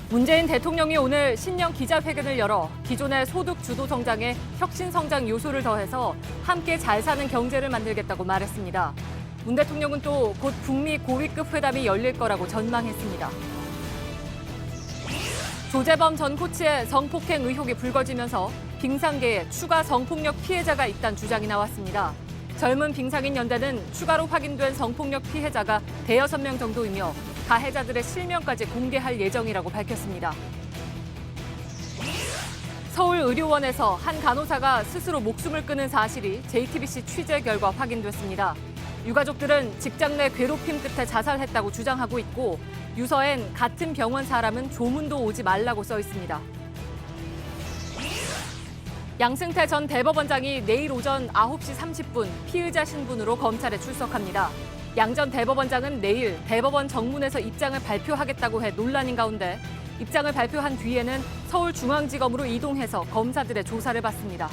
문재인 대통령이 오늘 신년 기자회견을 열어 기존의 소득 주도 성장에 혁신 성장 요소를 더해서 함께 잘 사는 경제를 만들겠다고 말했습니다. 문 대통령은 또 곧 북미 고위급 회담이 열릴 거라고 전망했습니다. 조재범 전 코치의 성폭행 의혹이 불거지면서 빙상계에 추가 성폭력 피해자가 있다는 주장이 나왔습니다. 젊은 빙상인 연대는 추가로 확인된 성폭력 피해자가 대여섯 명 정도이며 가해자들의 실명까지 공개할 예정이라고 밝혔습니다. 서울의료원에서 한 간호사가 스스로 목숨을 끊은 사실이 JTBC 취재 결과 확인됐습니다. 유가족들은 직장 내 괴롭힘 끝에 자살했다고 주장하고 있고 유서엔 같은 병원 사람은 조문도 오지 말라고 써 있습니다. 양승태 전 대법원장이 내일 오전 9시 30분 피의자 신분으로 검찰에 출석합니다. 양 전 대법원장은 내일 대법원 정문에서 입장을 발표하겠다고 해 논란인 가운데 입장을 발표한 뒤에는 서울중앙지검으로 이동해서 검사들의 조사를 받습니다.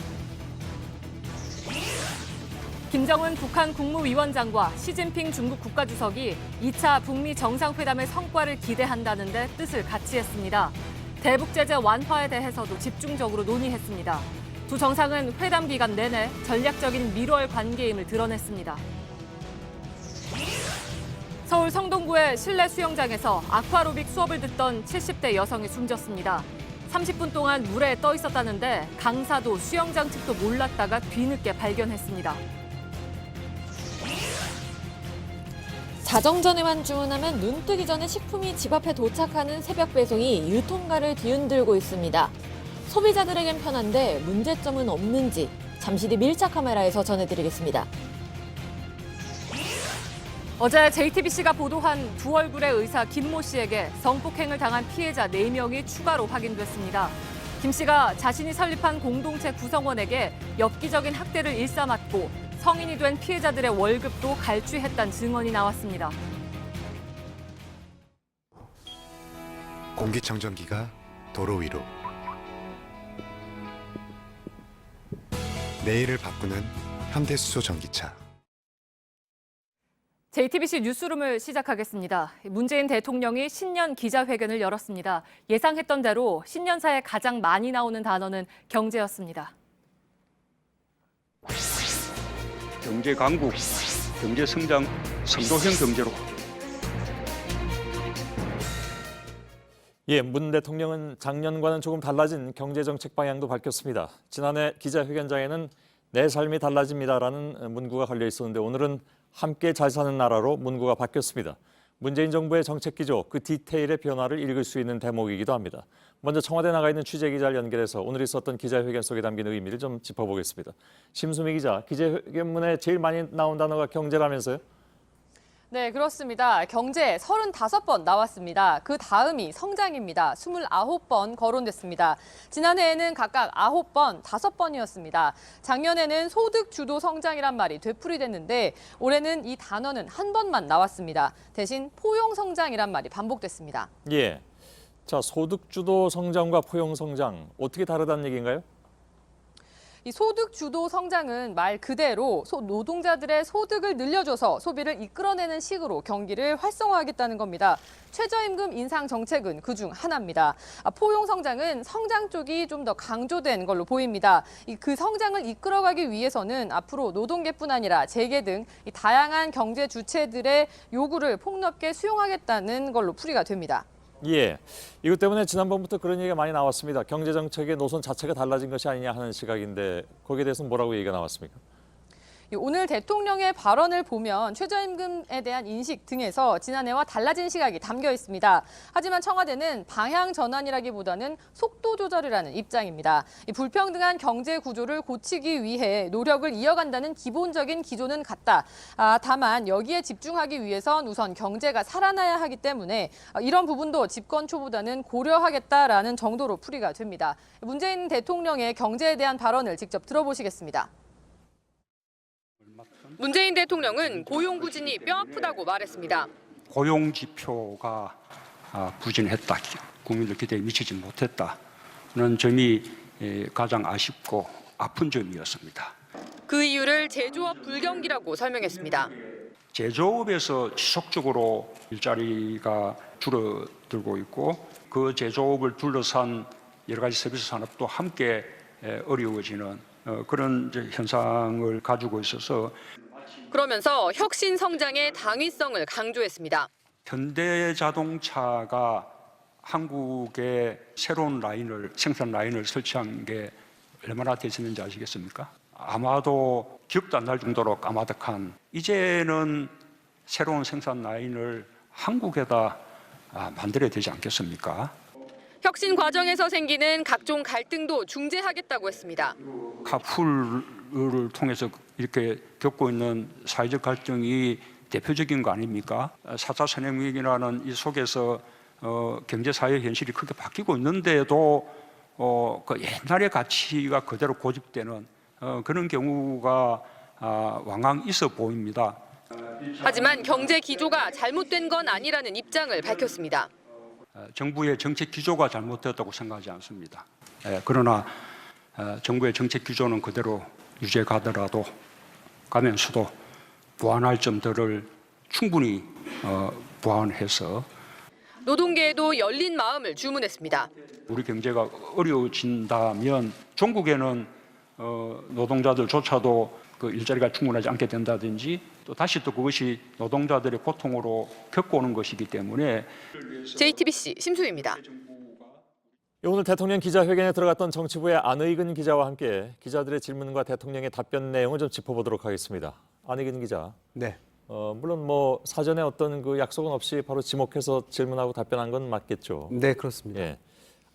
김정은 북한 국무위원장과 시진핑 중국 국가주석이 2차 북미 정상회담의 성과를 기대한다는데 뜻을 같이 했습니다. 대북제재 완화에 대해서도 집중적으로 논의했습니다. 두 정상은 회담 기간 내내 전략적인 밀월 관계임을 드러냈습니다. 서울 성동구의 실내 수영장에서 아쿠아로빅 수업을 듣던 70대 여성이 숨졌습니다. 30분 동안 물에 떠 있었다는데 강사도 수영장 측도 몰랐다가 뒤늦게 발견했습니다. 자정전에만 주문하면 눈 뜨기 전에 식품이 집 앞에 도착하는 새벽 배송이 유통가를 뒤흔들고 있습니다. 소비자들에겐 편한데 문제점은 없는지 잠시 뒤 밀착 카메라에서 전해드리겠습니다. 어제 JTBC가 보도한 두 얼굴의 의사 김모 씨에게 성폭행을 당한 피해자 4명이 추가로 확인됐습니다. 김 씨가 자신이 설립한 공동체 구성원에게 엽기적인 학대를 일삼았고 성인이 된 피해자들의 월급도 갈취했다는 증언이 나왔습니다. 공기청정기가 도로 위로. 내일을 바꾸는 현대수소 전기차. JTBC 뉴스룸을 시작하겠습니다. 문재인 대통령이 신년 기자회견을 열었습니다. 예상했던 대로 신년사에 가장 많이 나오는 단어는 경제였습니다. 경제 강국, 경제 성장, 성도형 경제로. 문 대통령은 작년과는 조금 달라진 경제정책 방향도 밝혔습니다. 지난해 기자회견장에는 내 삶이 달라집니다라는 문구가 걸려 있었는데 오늘은 함께 잘 사는 나라로 문구가 바뀌었습니다. 문재인 정부의 정책 기조, 그 디테일의 변화를 읽을 수 있는 대목이기도 합니다. 먼저 청와대 나가 있는 취재기자를 연결해서 오늘 있었던 기자회견 속에 담긴 의미를 좀 짚어보겠습니다. 심수미 기자, 기자회견문에 제일 많이 나온 단어가 경제라면서요? 네, 그렇습니다. 경제 35번 나왔습니다. 그 다음이 성장입니다. 29번 거론됐습니다. 지난해에는 각각 9번, 5번이었습니다. 작년에는 소득 주도 성장이란 말이 되풀이됐는데 올해는 이 단어는 한 번만 나왔습니다. 대신 포용 성장이란 말이 반복됐습니다. 자, 소득 주도 성장과 포용 성장 어떻게 다르다는 얘기인가요? 이 소득 주도 성장은 말 그대로 노동자들의 소득을 늘려줘서 소비를 이끌어내는 식으로 경기를 활성화하겠다는 겁니다. 최저임금 인상 정책은 그중 하나입니다. 포용 성장은 성장 쪽이 좀 더 강조된 걸로 보입니다. 그 성장을 이끌어가기 위해서는 앞으로 노동계뿐 아니라 재계 등 다양한 경제 주체들의 요구를 폭넓게 수용하겠다는 걸로 풀이가 됩니다. 이것 때문에 지난번부터 그런 얘기가 많이 나왔습니다. 경제정책의 노선 자체가 달라진 것이 아니냐 하는 시각인데 거기에 대해서는 뭐라고 얘기가 나왔습니까? 오늘 대통령의 발언을 보면 최저임금에 대한 인식 등에서 지난해와 달라진 시각이 담겨 있습니다. 하지만 청와대는 방향 전환이라기보다는 속도 조절이라는 입장입니다. 불평등한 경제 구조를 고치기 위해 노력을 이어간다는 기본적인 기조는 같다. 다만 여기에 집중하기 위해선 우선 경제가 살아나야 하기 때문에 이런 부분도 집권 초보다는 고려하겠다라는 정도로 풀이가 됩니다. 문재인 대통령의 경제에 대한 발언을 직접 들어보시겠습니다. 문재인 대통령은 고용 부진이 뼈아프다고 말했습니다. 고용 지표가 부진했다. 국민들 기대에 미치지 못했다는 점이 가장 아쉽고 아픈 점이었습니다. 그 이유를 제조업 불경기라고 설명했습니다. 제조업에서 지속적으로 일자리가 줄어들고 들고 있고 그 제조업을 둘러싼 여러 가지 서비스 산업도 함께 어려워지는 그런 이제 현상을 가지고 있어서 그러면서 혁신 성장의 당위성을 강조했습니다. 현대자동차가 한국에 새로운 생산 라인을 설치한 게 얼마나 됐었는지 아시겠습니까? 아마도 기억도 안 날 정도로 까마득한 이제는 새로운 생산 라인을 한국에다 만들어야 되지 않겠습니까? 혁신 과정에서 생기는 각종 갈등도 중재하겠다고 했습니다. 카풀을 통해서 이렇게 겪고 있는 사회적 갈등이 대표적인 거 아닙니까? 4차 산업위기라는 이 속에서 경제 사회 현실이 크게 바뀌고 있는데도 그 옛날의 가치가 그대로 고집되는 그런 경우가 왕왕 있어 보입니다. 하지만 경제 기조가 잘못된 건 아니라는 입장을 밝혔습니다. 정부의 정책 기조가 잘못되었다고 생각하지 않습니다. 그러나 정부의 정책 기조는 그대로 유지해 가면서도 보완할 점들을 충분히 보완해서 노동계에도 열린 마음을 주문했습니다. 우리 경제가 어려워진다면 전국에는 노동자들조차도 그 일자리가 충분하지 않게 된다든지 또 다시 또 그것이 노동자들의 고통으로 겪어오는 것이기 때문에 JTBC 심수희입니다. 오늘 대통령 기자회견에 들어갔던 정치부의 안의근 기자와 함께 기자들의 질문과 대통령의 답변 내용을 좀 짚어보도록 하겠습니다. 안의근 기자. 네. 물론 뭐 사전에 어떤 그 약속은 없이 바로 지목해서 질문하고 답변한 건 맞겠죠. 네, 그렇습니다. 예.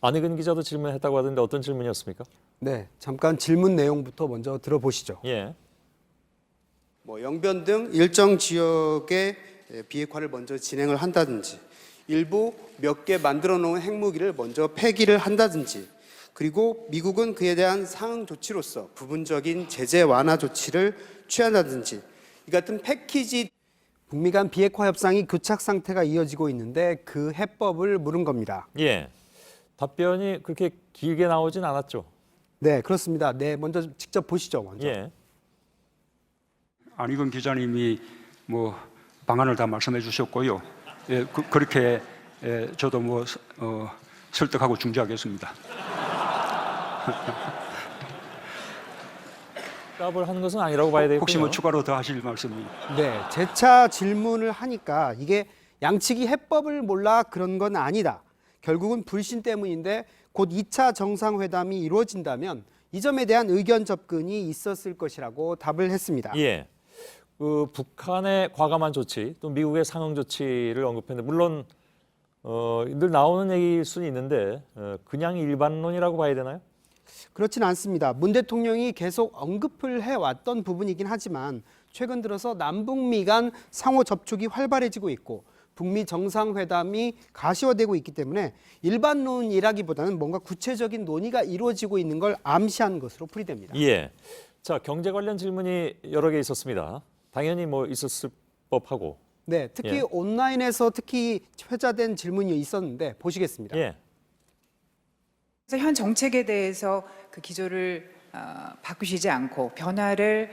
안의근 기자도 질문했다고 하던데 어떤 질문이었습니까? 네, 잠깐 질문 내용부터 먼저 들어보시죠. 예. 영변 등 일정 지역의 비핵화를 먼저 진행을 한다든지 일부 몇 개 만들어 놓은 핵무기를 먼저 폐기를 한다든지 그리고 미국은 그에 대한 상응 조치로서 부분적인 제재 완화 조치를 취한다든지 이 같은 패키지 북미 간 비핵화 협상이 교착 상태가 이어지고 있는데 그 해법을 물은 겁니다. 예. 답변이 그렇게 길게 나오진 않았죠. 네, 그렇습니다. 네, 먼저 직접 보시죠. 먼저. 예. 안희근 기자님이 뭐 방안을 다 말씀해 주셨고요. 예, 그렇게 저도 뭐 설득하고 중재하겠습니다. 답을 하는 것은 아니라고 봐야 되겠고요. 혹시 뭐 추가로 더 하실 말씀이? 네, 재차 질문을 하니까 이게 양측이 해법을 몰라 그런 건 아니다. 결국은 불신 때문인데 곧 2차 정상회담이 이루어진다면 이 점에 대한 의견 접근이 있었을 것이라고 답을 했습니다. 예. 그 북한의 과감한 조치, 또 미국의 상응 조치를 언급했는데 물론 늘 나오는 얘기일 수는 있는데 그냥 일반론이라고 봐야 되나요? 그렇진 않습니다. 문 대통령이 계속 언급을 해왔던 부분이긴 하지만 최근 들어서 남북미 간 상호 접촉이 활발해지고 있고 북미 정상회담이 가시화되고 있기 때문에 일반론이라기보다는 뭔가 구체적인 논의가 이루어지고 있는 걸 암시한 것으로 풀이됩니다. 예. 자, 경제 관련 질문이 여러 개 있었습니다. 당연히 뭐 있었을 법하고. 네, 특히 예. 온라인에서 특히 회자된 질문이 있었는데 보시겠습니다. 예. 그래서 현 정책에 대해서 그 기조를 바꾸시지 않고 변화를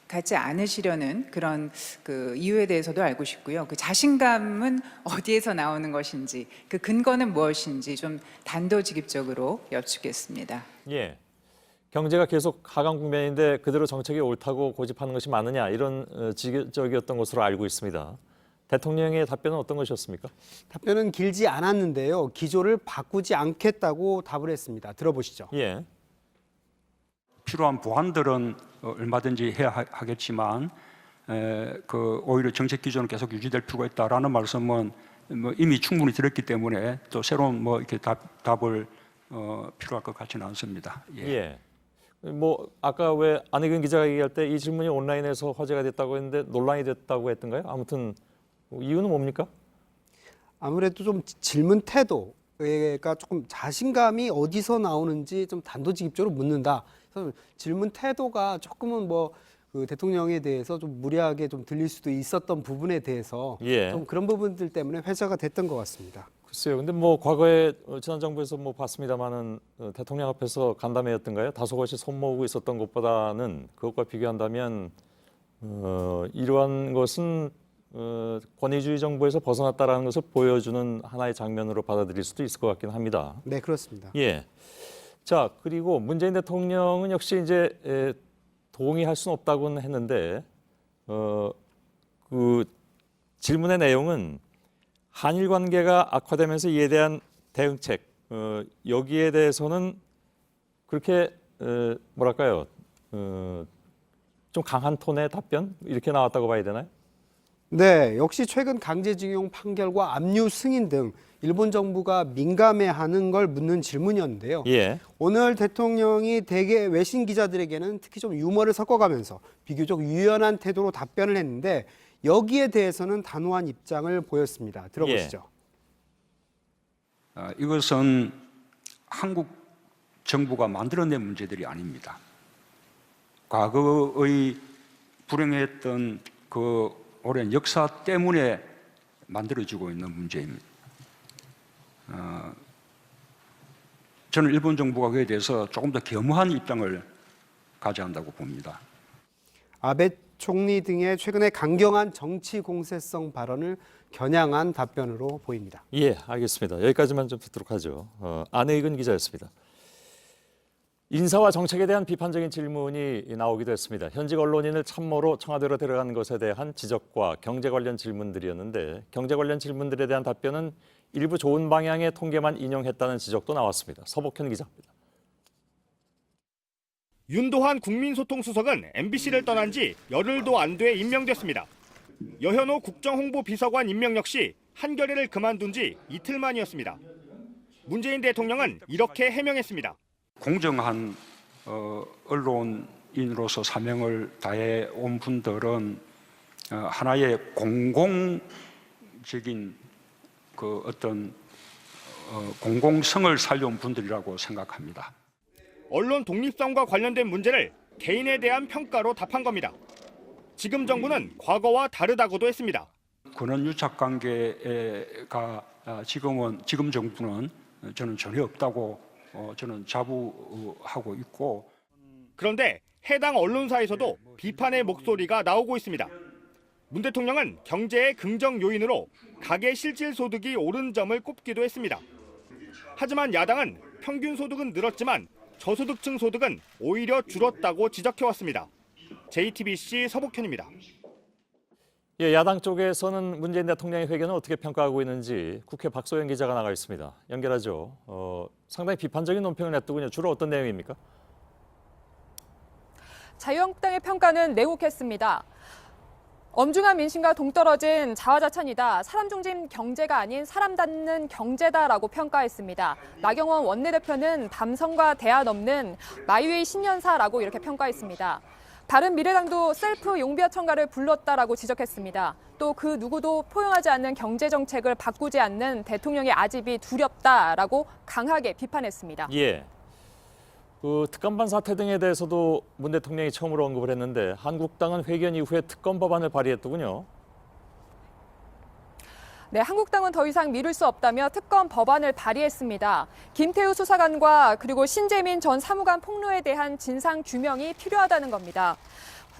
갖지 않으시려는 그런 그 이유에 대해서도 알고 싶고요. 그 자신감은 어디에서 나오는 것인지, 그 근거는 무엇인지 좀 단도직입적으로 여쭙겠습니다. 예. 경제가 계속 하강 국면인데 그대로 정책이 옳다고 고집하는 것이 맞느냐 이런 지적이었던 것으로 알고 있습니다. 대통령의 답변은 어떤 것이었습니까? 답변은 길지 않았는데요. 기조를 바꾸지 않겠다고 답을 했습니다. 들어보시죠. 예. 필요한 보완들은 얼마든지 해야 하겠지만 오히려 정책 기조는 계속 유지될 필요가 있다라는 말씀은 뭐 이미 충분히 들었기 때문에 또 새로운 뭐 이렇게 답을 필요할 것 같지는 않습니다. 예. 예. 뭐 아까 왜 안희근 기자가 얘기할 때 이 질문이 온라인에서 화제가 됐다고 했는데 논란이 됐다고 했던가요? 아무튼 이유는 뭡니까? 아무래도 좀 질문 태도가 조금 자신감이 어디서 나오는지 좀 단도직입적으로 묻는다. 그래서 질문 태도가 조금은 뭐 그 대통령에 대해서 좀 무례하게 좀 들릴 수도 있었던 부분에 대해서 예. 좀 그런 부분들 때문에 회자가 됐던 것 같습니다. 글쎄요. 근데 뭐 과거에 지난 정부에서 뭐 봤습니다만은 대통령 앞에서 간담회였던가요? 다소곳이 손 모으고 있었던 것보다는 그것과 비교한다면 이러한 것은 권위주의 정부에서 벗어났다라는 것을 보여주는 하나의 장면으로 받아들일 수도 있을 것 같긴 합니다. 네, 그렇습니다. 예. 자, 그리고 문재인 대통령은 역시 이제 동의할 수는 없다고는 했는데 그 질문의 내용은 한일 관계가 악화되면서 이에 대한 대응책 여기에 대해서는 그렇게 뭐랄까요 좀 강한 톤의 답변 이렇게 나왔다고 봐야 되나요? 네, 역시 최근 강제징용 판결과 압류 승인 등 일본 정부가 민감해하는 걸 묻는 질문이었는데요. 예. 오늘 대통령이 대개 외신 기자들에게는 특히 좀 유머를 섞어가면서 비교적 유연한 태도로 답변을 했는데 여기에 대해서는 단호한 입장을 보였습니다. 들어보시죠. 이것은 한국 정부가 만들어낸 문제들이 아닙니다. 과거의 불행했던 그 오랜 역사 때문에 만들어지고 있는 문제입니다. 저는 일본 정부가 그에 대해서 조금 더 겸허한 입장을 가져야 한다고 봅니다. 아베 총리 등의 최근에 강경한 정치 공세성 발언을 겨냥한 답변으로 보입니다. 예, 알겠습니다. 여기까지만 좀 듣도록 하죠. 안혜익은 기자였습니다. 인사와 정책에 대한 비판적인 질문이 나오기도 했습니다. 현직 언론인을 참모로 청와대로 데려간 것에 대한 지적과 경제 관련 질문들이었는데 경제 관련 질문들에 대한 답변은 일부 좋은 방향의 통계만 인용했다는 지적도 나왔습니다. 서복현 기자입니다. 윤도환 국민소통수석은 MBC를 떠난 지 열흘도 안 돼 임명됐습니다. 여현호 국정홍보비서관 임명 역시 한겨레를 그만둔 지 이틀 만이었습니다. 문재인 대통령은 이렇게 해명했습니다. 공정한 언론인으로서 사명을 다해 온 분들은 하나의 공공적인 그 어떤 공공성을 살려온 분들이라고 생각합니다. 언론 독립성과 관련된 문제를 개인에 대한 평가로 답한 겁니다. 지금 정부는 과거와 다르다고도 했습니다. 권한 유착 관계가 지금 정부는 저는 전혀 없다고 저는 자부하고 있고. 그런데 해당 언론사에서도 비판의 목소리가 나오고 있습니다. 문 대통령은 경제의 긍정 요인으로 가계 실질 소득이 오른 점을 꼽기도 했습니다. 하지만 야당은 평균 소득은 늘었지만 저소득층 소득은 오히려 줄었다고 지적해왔습니다. JTBC 서복현입니다. 예, 야당 쪽에서는 문재인 대통령의 회견을 어떻게 평가하고 있는지 국회 박소영 기자가 나가 있습니다. 연결하죠. 상당히 비판적인 논평을 냈더군요. 주로 어떤 내용입니까? 자유한국당의 평가는 내곡했습니다. 엄중한 민심과 동떨어진 자화자찬이다. 사람 중심 경제가 아닌 사람 닿는 경제다라고 평가했습니다. 나경원 원내대표는 밤성과 대안 없는 마이웨이 신년사라고 이렇게 평가했습니다. 바른미래당도 셀프 용비어 청가를 불렀다라고 지적했습니다. 또 그 누구도 포용하지 않는 경제정책을 바꾸지 않는 대통령의 아집이 두렵다라고 강하게 비판했습니다. 예. 그 특감반 사태 등에 대해서도 문 대통령이 처음으로 언급을 했는데 한국당은 회견 이후에 특검 법안을 발의했더군요. 네, 한국당은 더 이상 미룰 수 없다며 특검 법안을 발의했습니다. 김태우 수사관과 그리고 신재민 전 사무관 폭로에 대한 진상 규명이 필요하다는 겁니다.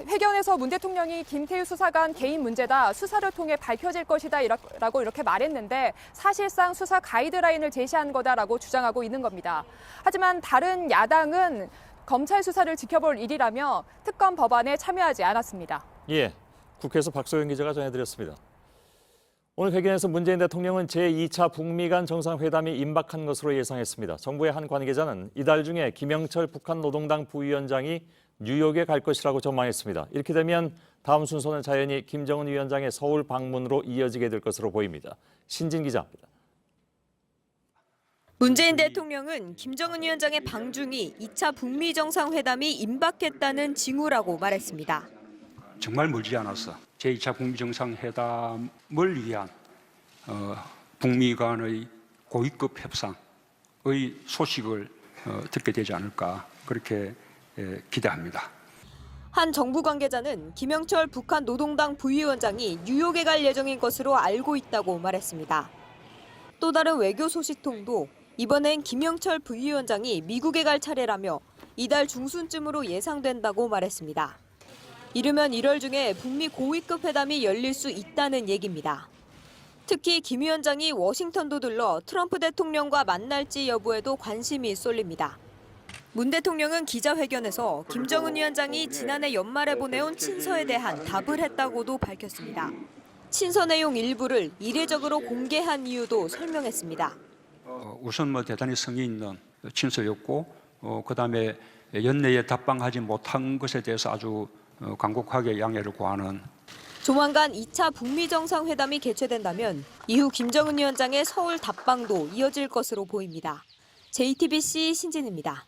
회견에서 문 대통령이 김태우 수사관 개인 문제다, 수사를 통해 밝혀질 것이다 라고 이렇게 말했는데 사실상 수사 가이드라인을 제시한 거다라고 주장하고 있는 겁니다. 하지만 다른 야당은 검찰 수사를 지켜볼 일이라며 특검 법안에 참여하지 않았습니다. 예, 국회에서 박소영 기자가 전해드렸습니다. 오늘 회견에서 문재인 대통령은 제2차 북미 간 정상회담이 임박한 것으로 예상했습니다. 정부의 한 관계자는 이달 중에 김영철 북한 노동당 부위원장이 뉴욕에 갈 것이라고 전망했습니다. 이렇게 되면 다음 순서는 자연히 김정은 위원장의 서울 방문으로 이어지게 될 것으로 보입니다. 신진 기자입니다. 문재인 대통령은 김정은 위원장의 방중이 2차 북미 정상회담이 임박했다는 징후라고 말했습니다. 정말 멀지 않았어. 제2차 북미 정상회담을 위한 북미 간의 고위급 협상의 소식을 듣게 되지 않을까 그렇게 기대합니다. 한 정부 관계자는 김영철 북한 노동당 부위원장이 뉴욕에 갈 예정인 것으로 알고 있다고 말했습니다. 또 다른 외교 소식통도 이번엔 김영철 부위원장이 미국에 갈 차례라며 이달 중순쯤으로 예상된다고 말했습니다. 이르면 1월 중에 북미 고위급 회담이 열릴 수 있다는 얘기입니다. 특히 김 위원장이 워싱턴도 들러 트럼프 대통령과 만날지 여부에도 관심이 쏠립니다. 문 대통령은 기자회견에서 김정은 위원장이 지난해 연말에 보내온 친서에 대한 답을 했다고도 밝혔습니다. 친서 내용 일부를 이례적으로 공개한 이유도 설명했습니다. 우선 대단히 성의 있는 친서였고 그다음에 연내에 답방하지 못한 것에 대해서 아주 간곡하게 양해를 구하는. 조만간 2차 북미 정상회담이 개최된다면 이후 김정은 위원장의 서울 답방도 이어질 것으로 보입니다. JTBC 신진입니다.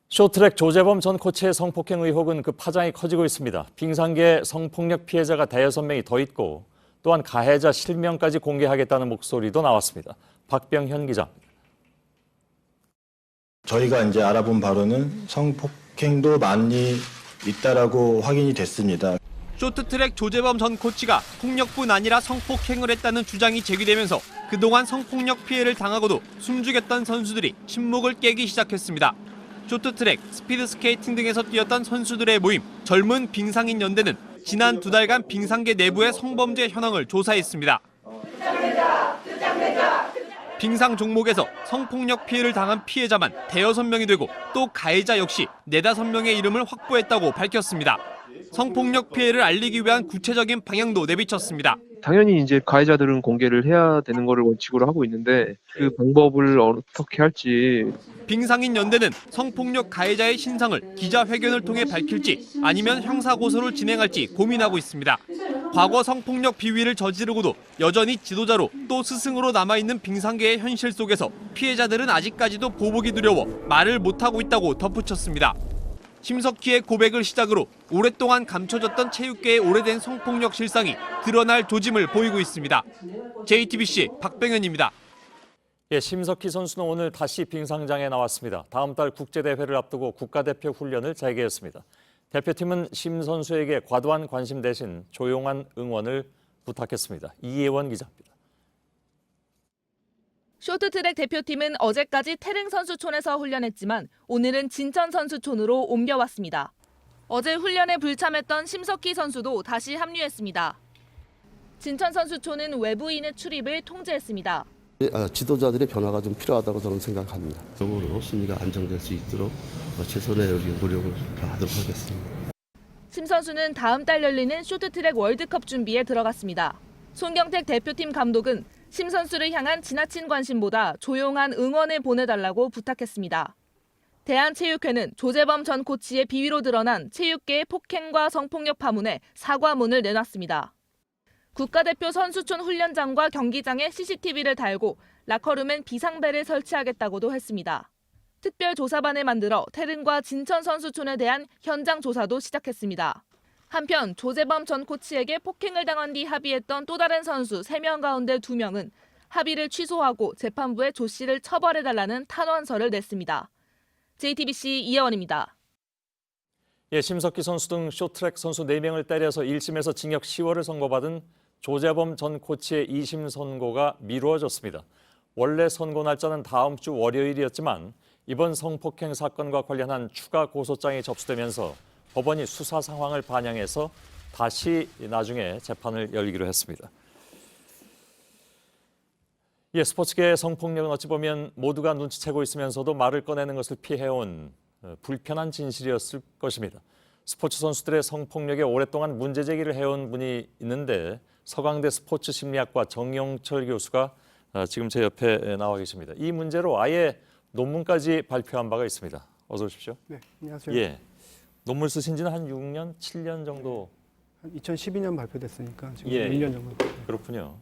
쇼트트랙 조재범 전 코치의 성폭행 의혹은 그 파장이 커지고 있습니다. 빙상계 성폭력 피해자가 대여섯 명이 더 있고 또한 가해자 실명까지 공개하겠다는 목소리도 나왔습니다. 박병현 기자. 저희가 이제 알아본 바로는 성폭행도 많이 있다라고 확인이 됐습니다. 쇼트트랙 조재범 전 코치가 폭력뿐 아니라 성폭행을 했다는 주장이 제기되면서 그동안 성폭력 피해를 당하고도 숨죽였던 선수들이 침묵을 깨기 시작했습니다. 쇼트트랙, 스피드스케이팅 등에서 뛰었던 선수들의 모임, 젊은 빙상인 연대는 지난 2달간 빙상계 내부의 성범죄 현황을 조사했습니다. 빙상 종목에서 성폭력 피해를 당한 피해자만 대여섯 명이 되고 또 가해자 역시 4-5명의 이름을 확보했다고 밝혔습니다. 성폭력 피해를 알리기 위한 구체적인 방향도 내비쳤습니다. 당연히 이제 가해자들은 공개를 해야 되는 것을 원칙으로 하고 있는데 그 방법을 어떻게 할지. 빙상인 연대는 성폭력 가해자의 신상을 기자회견을 통해 밝힐지 아니면 형사고소를 진행할지 고민하고 있습니다. 과거 성폭력 비위를 저지르고도 여전히 지도자로 또 스승으로 남아있는 빙상계의 현실 속에서 피해자들은 아직까지도 보복이 두려워 말을 못하고 있다고 덧붙였습니다. 심석희의 고백을 시작으로 오랫동안 감춰졌던 체육계의 오래된 성폭력 실상이 드러날 조짐을 보이고 있습니다. JTBC 박병현입니다. 심석희 선수는 오늘 다시 빙상장에 나왔습니다. 다음 달 국제대회를 앞두고 국가대표 훈련을 재개했습니다. 대표팀은 심 선수에게 과도한 관심 대신 조용한 응원을 부탁했습니다. 이예원 기자입니다. 쇼트트랙 대표팀은 어제까지 태릉 선수촌에서 훈련했지만 오늘은 진천 선수촌으로 옮겨왔습니다. 어제 훈련에 불참했던 심석희 선수도 다시 합류했습니다. 진천 선수촌은 외부인의 출입을 통제했습니다. 지도자들의 변화가 좀 필요하다고 저는 생각합니다. 적으로 순위가 안정될 수 있도록 최선의 노력을 다하도록 하겠습니다. 심 선수는 다음 달 열리는 쇼트트랙 월드컵 준비에 들어갔습니다. 손경택 대표팀 감독은 심 선수를 향한 지나친 관심보다 조용한 응원을 보내달라고 부탁했습니다. 대한체육회는 조재범 전 코치의 비위로 드러난 체육계의 폭행과 성폭력 파문에 사과문을 내놨습니다. 국가대표 선수촌 훈련장과 경기장에 CCTV를 달고 라커룸엔 비상벨을 설치하겠다고도 했습니다. 특별조사반을 만들어 태릉과 진천 선수촌에 대한 현장 조사도 시작했습니다. 한편 조재범 전 코치에게 폭행을 당한 뒤 합의했던 또 다른 선수 3명 가운데 2명은 합의를 취소하고 재판부에 조 씨를 처벌해달라는 탄원서를 냈습니다. JTBC 이혜원입니다. 심석희 선수 등 쇼트트랙 선수 4명을 때려서 1심에서 징역 10월을 선고받은 조재범 전 코치의 2심 선고가 미루어졌습니다. 원래 선고 날짜는 다음 주 월요일이었지만 이번 성폭행 사건과 관련한 추가 고소장이 접수되면서 법원이 수사 상황을 반영해서 다시 나중에 재판을 열기로 했습니다. 스포츠계의 성폭력은 어찌 보면 모두가 눈치채고 있으면서도 말을 꺼내는 것을 피해온 불편한 진실이었을 것입니다. 스포츠 선수들의 성폭력에 오랫동안 문제 제기를 해온 분이 있는데 서강대 스포츠 심리학과 정영철 교수가 지금 제 옆에 나와 계십니다. 이 문제로 아예 논문까지 발표한 바가 있습니다. 어서 오십시오. 네, 안녕하세요. 논문 쓰신 지는 한 6년, 7년 정도? 한 2012년 발표됐으니까 지금 1년 정도. 그렇군요.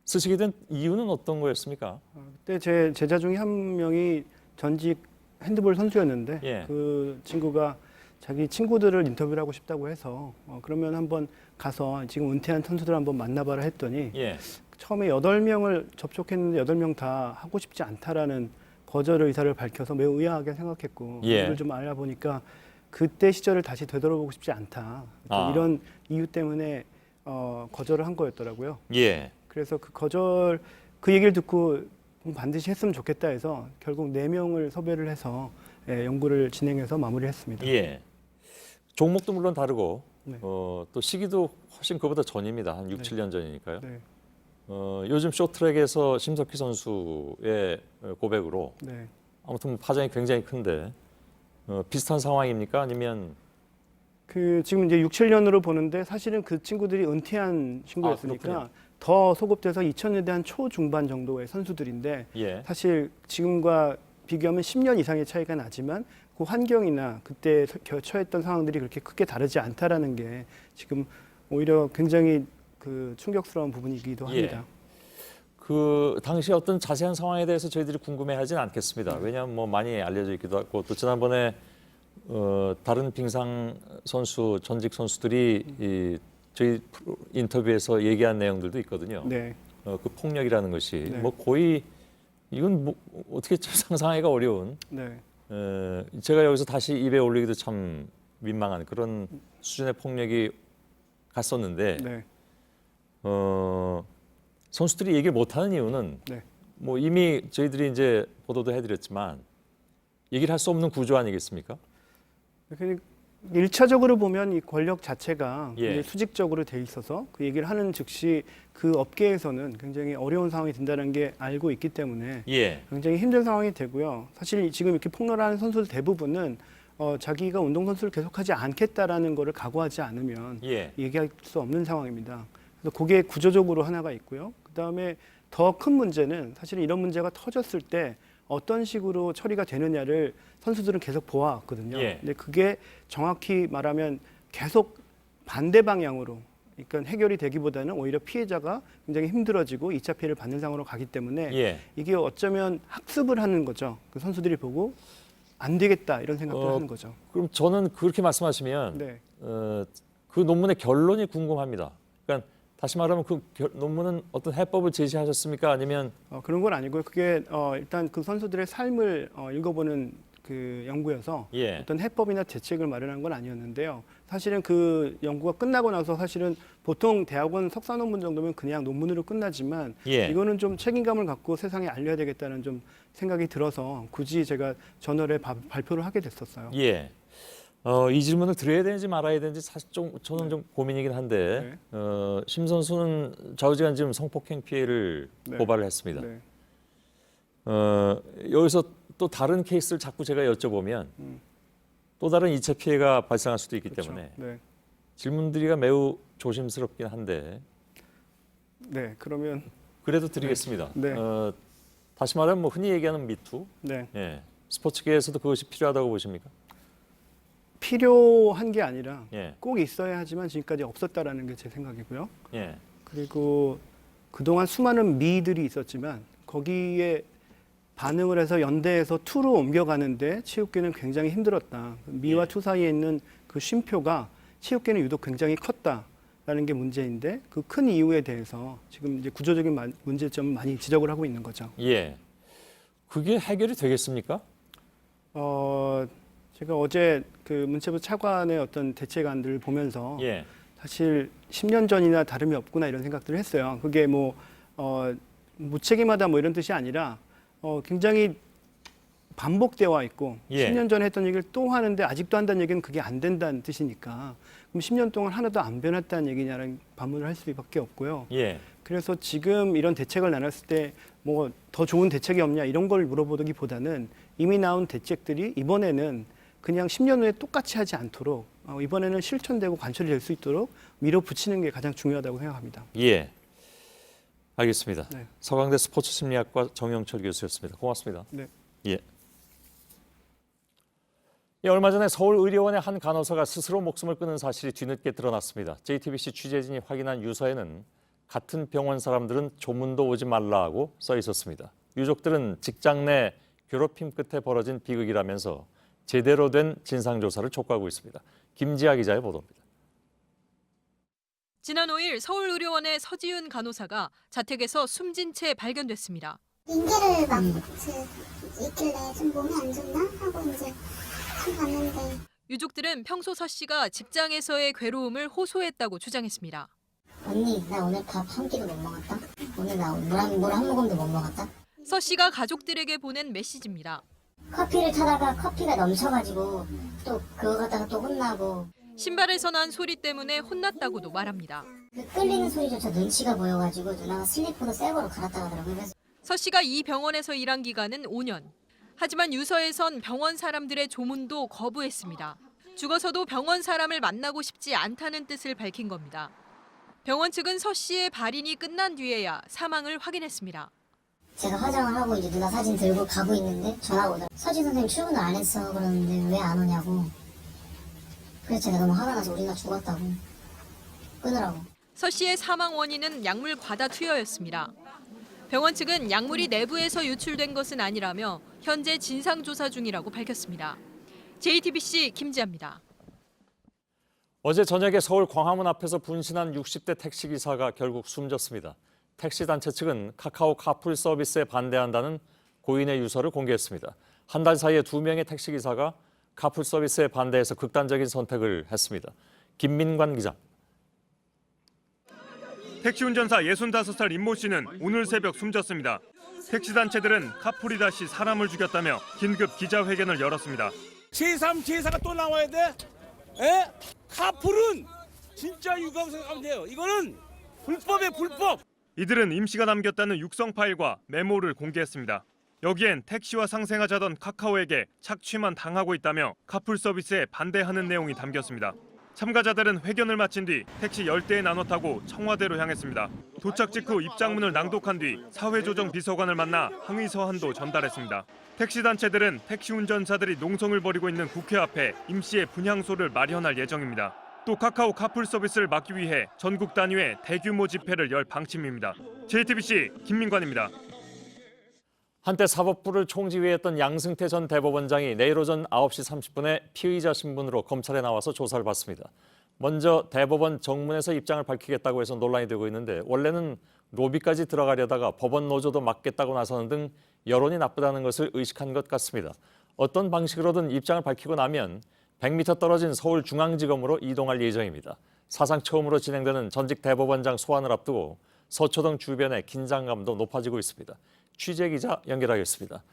쓰시게 된 이유는 어떤 거였습니까? 그때 제 제자 중에 한 명이 전직 핸드볼 선수였는데 그 친구가 자기 친구들을 인터뷰를 하고 싶다고 해서 그러면 한번 가서 지금 은퇴한 선수들 한번 만나봐라 했더니 처음에 8명을 접촉했는데 8명 다 하고 싶지 않다라는 거절 의사를 밝혀서 매우 의아하게 생각했고 이걸 좀 알아보니까 그때 시절을 다시 되돌아보고 싶지 않다. 이런 이유 때문에 거절을 한 거였더라고요. 그래서 그 얘기를 듣고 반드시 했으면 좋겠다 해서 결국 4명을 섭외를 해서 연구를 진행해서 마무리했습니다. 종목도 물론 다르고 네. 또 시기도 훨씬 그보다 전입니다. 한 6, 네. 7년 전이니까요. 네. 요즘 쇼트랙에서 심석희 선수의 고백으로 네. 아무튼 파장이 굉장히 큰데 비슷한 상황입니까? 아니면 지금 이제 6, 7년으로 보는데 사실은 그 친구들이 은퇴한 친구였으니까 그렇군요. 더 소급돼서 2000년대 한 초중반 정도의 선수들인데 예. 사실 지금과 비교하면 10년 이상의 차이가 나지만 그 환경이나 그때 처했던 상황들이 그렇게 크게 다르지 않다라는 게 지금 오히려 굉장히 그 충격스러운 부분이기도 합니다. 예. 그 당시 어떤 자세한 상황에 대해서 저희들이 궁금해하진 않겠습니다. 왜냐하면 뭐 많이 알려져 있기도 하고 또 지난번에 다른 빙상 선수 전직 선수들이 저희 인터뷰에서 얘기한 내용들도 있거든요. 네. 그 폭력이라는 것이 네. 뭐 거의 이건 뭐 어떻게 참 상상하기가 어려운. 네. 제가 여기서 다시 입에 올리기도 참 민망한 그런 수준의 폭력이 갔었는데 네. 선수들이 얘기를 못하는 이유는 네. 뭐 이미 저희들이 이제 보도도 해드렸지만 얘기를 할 수 없는 구조 아니겠습니까? 그러니까 1차적으로 보면 이 권력 자체가 예. 굉장히 수직적으로 돼 있어서 그 얘기를 하는 즉시 그 업계에서는 굉장히 어려운 상황이 된다는 게 알고 있기 때문에 예. 굉장히 힘든 상황이 되고요. 사실 지금 이렇게 폭로하는 선수들 대부분은 자기가 운동선수를 계속하지 않겠다라는 거를 각오하지 않으면 예. 얘기할 수 없는 상황입니다. 그래서 그게 구조적으로 하나가 있고요. 그다음에 더 큰 문제는 사실 이런 문제가 터졌을 때 어떤 식으로 처리가 되느냐를 선수들은 계속 보아왔거든요. 예. 근데 그게 정확히 말하면 계속 반대 방향으로 그러니까 해결이 되기보다는 오히려 피해자가 굉장히 힘들어지고 2차 피해를 받는 상황으로 가기 때문에 예. 이게 어쩌면 학습을 하는 거죠. 그 선수들이 보고 안 되겠다 이런 생각을 하는 거죠. 그럼 저는 그렇게 말씀하시면 네. 그 논문의 결론이 궁금합니다. 그러니까 다시 말하면 그 논문은 어떤 해법을 제시하셨습니까? 아니면 그런 건 아니고요. 그게 일단 그 선수들의 삶을 읽어보는 그 연구여서 예. 어떤 해법이나 대책을 마련한 건 아니었는데요. 사실은 그 연구가 끝나고 나서 사실은 보통 대학원 석사 논문 정도면 그냥 논문으로 끝나지만 예. 이거는 좀 책임감을 갖고 세상에 알려야 되겠다는 좀 생각이 들어서 굳이 제가 저널에 발표를 하게 됐었어요. 예. 이 질문을 드려야 되는지 말아야 되는지 사실 저는 좀 고민이긴 한데 심 선수는 좌우지간 지금 성폭행 피해를 네. 고발을 했습니다. 네. 여기서 또 다른 케이스를 자꾸 제가 여쭤보면 또 다른 2차 피해가 발생할 수도 있기 그렇죠. 때문에 네. 질문드리기가 매우 조심스럽긴 한데 네, 그러면 그래도 드리겠습니다. 네. 다시 말하면 뭐 흔히 얘기하는 미투. 네. 예. 스포츠계에서도 그것이 필요하다고 보십니까? 필요한 게 아니라 예. 꼭 있어야 하지만 지금까지 없었다라는 게 제 생각이고요. 예. 그리고 그동안 수많은 미들이 있었지만 거기에 반응을 해서 연대에서 투로 옮겨가는데 체육계는 굉장히 힘들었다. 미와 투 사이에 있는 그 쉼표가 체육계는 유독 굉장히 컸다라는 게 문제인데 그 큰 이유에 대해서 지금 이제 구조적인 문제점을 많이 지적을 하고 있는 거죠. 예. 그게 해결이 되겠습니까? 제가 어제 그 문체부 차관의 어떤 대책안들을 보면서 예. 사실 10년 전이나 다름이 없구나 이런 생각들을 했어요. 그게 뭐 무책임하다 뭐 이런 뜻이 아니라 굉장히 반복되어 와 있고 예. 10년 전에 했던 얘기를 또 하는데 아직도 한다는 얘기는 그게 안 된다는 뜻이니까 그럼 10년 동안 하나도 안 변했다는 얘기냐라는 반문을 할 수밖에 없고요. 예. 그래서 지금 이런 대책을 나눴을 때 뭐 더 좋은 대책이 없냐 이런 걸 물어보기보다는 이미 나온 대책들이 이번에는 그냥 10년 후에 똑같이 하지 않도록 이번에는 실천되고 관철이 될 수 있도록 밀어붙이는 게 가장 중요하다고 생각합니다. 예. 알겠습니다. 네. 서강대 스포츠심리학과 정영철 교수였습니다. 고맙습니다. 네. 예. 얼마 전에 서울의료원의 한 간호사가 스스로 목숨을 끊은 사실이 뒤늦게 드러났습니다. JTBC 취재진이 확인한 유서에는 같은 병원 사람들은 조문도 오지 말라고 써 있었습니다. 유족들은 직장 내 괴롭힘 끝에 벌어진 비극이라면서 제대로 된 진상조사를 촉구하고 있습니다. 김지아 기자의 보도입니다. 지난 5일 서울의료원의 서지윤 간호사가 자택에서 숨진 채 발견됐습니다. 인계를 막 있길래 좀 몸이 안 좋나 하고 이제 봤는데 유족들은 평소 서 씨가 직장에서의 괴로움을 호소했다고 주장했습니다. 언니 나 오늘 밥 한 끼도 못 먹었다. 오늘 나 물 한 모금도 못 먹었다. 서 씨가 가족들에게 보낸 메시지입니다. 커피를 타다가 커피가 넘쳐가지고 또 그거 갖다가 또 혼나고. 신발에서 난 소리 때문에 혼났다고도 말합니다. 끌리는 소리조차 눈치가 보여가지고 누나가 슬리퍼도 새 거로 갈았다 하더라고요. 그래서 서 씨가 이 병원에서 일한 기간은 5년. 하지만 유서에선 병원 사람들의 조문도 거부했습니다. 죽어서도 병원 사람을 만나고 싶지 않다는 뜻을 밝힌 겁니다. 병원 측은 서 씨의 발인이 끝난 뒤에야 사망을 확인했습니다. 제가 화장을 하고 이제 누나 사진 들고 가고 있는데 전화가 오더라고요. 서진 선생님 출근을 안 했어. 그러는데 왜 안 오냐고. 그래서 제가 너무 화가 나서 우리가 죽었다고. 끊으라고. 서 씨의 사망 원인은 약물 과다 투여였습니다. 병원 측은 약물이 내부에서 유출된 것은 아니라며 현재 진상조사 중이라고 밝혔습니다. JTBC 김지아입니다. 어제 저녁에 서울 광화문 앞에서 분신한 60대 택시기사가 결국 숨졌습니다. 택시단체 측은 카카오 카풀 서비스에 반대한다는 고인의 유서를 공개했습니다. 한 달 사이에 2명의 택시기사가 카풀 서비스에 반대해서 극단적인 선택을 했습니다. 김민관 기자. 택시 운전사 65살 임모 씨는 오늘 새벽 숨졌습니다. 택시단체들은 카풀이 다시 사람을 죽였다며 긴급 기자회견을 열었습니다. 제3, 제4가 또 나와야 돼? 에? 카풀은 진짜 유감 생각하면 돼요. 이거는 불법이에요, 불법. 이들은 임 씨가 남겼다는 육성 파일과 메모를 공개했습니다. 여기엔 택시와 상생하자던 카카오에게 착취만 당하고 있다며 카풀 서비스에 반대하는 내용이 담겼습니다. 참가자들은 회견을 마친 뒤 택시 10대에 나눠 타고 청와대로 향했습니다. 도착 직후 입장문을 낭독한 뒤 사회조정비서관을 만나 항의 서한도 전달했습니다. 택시단체들은 택시 운전사들이 농성을 벌이고 있는 국회 앞에 임 씨의 분향소를 마련할 예정입니다. 또 카카오 카풀 서비스를 막기 위해 전국 단위의 대규모 집회를 열 방침입니다. JTBC 김민관입니다. 한때 사법부를 총지휘했던 양승태 전 대법원장이 내일 오전 9시 30분에 피의자 신분으로 검찰에 나와서 조사를 받습니다. 먼저 대법원 정문에서 입장을 밝히겠다고 해서 논란이 되고 있는데 원래는 로비까지 들어가려다가 법원 노조도 막겠다고 나서는 등 여론이 나쁘다는 것을 의식한 것 같습니다. 어떤 방식으로든 입장을 밝히고 나면 100m 떨어진 서울중앙지검으로 이동할 예정입니다. 사상 처음으로 진행되는 전직 대법원장 소환을 앞두고 서초동 주변의 긴장감도 높아지고 있습니다. 취재기자 연결하겠습니다.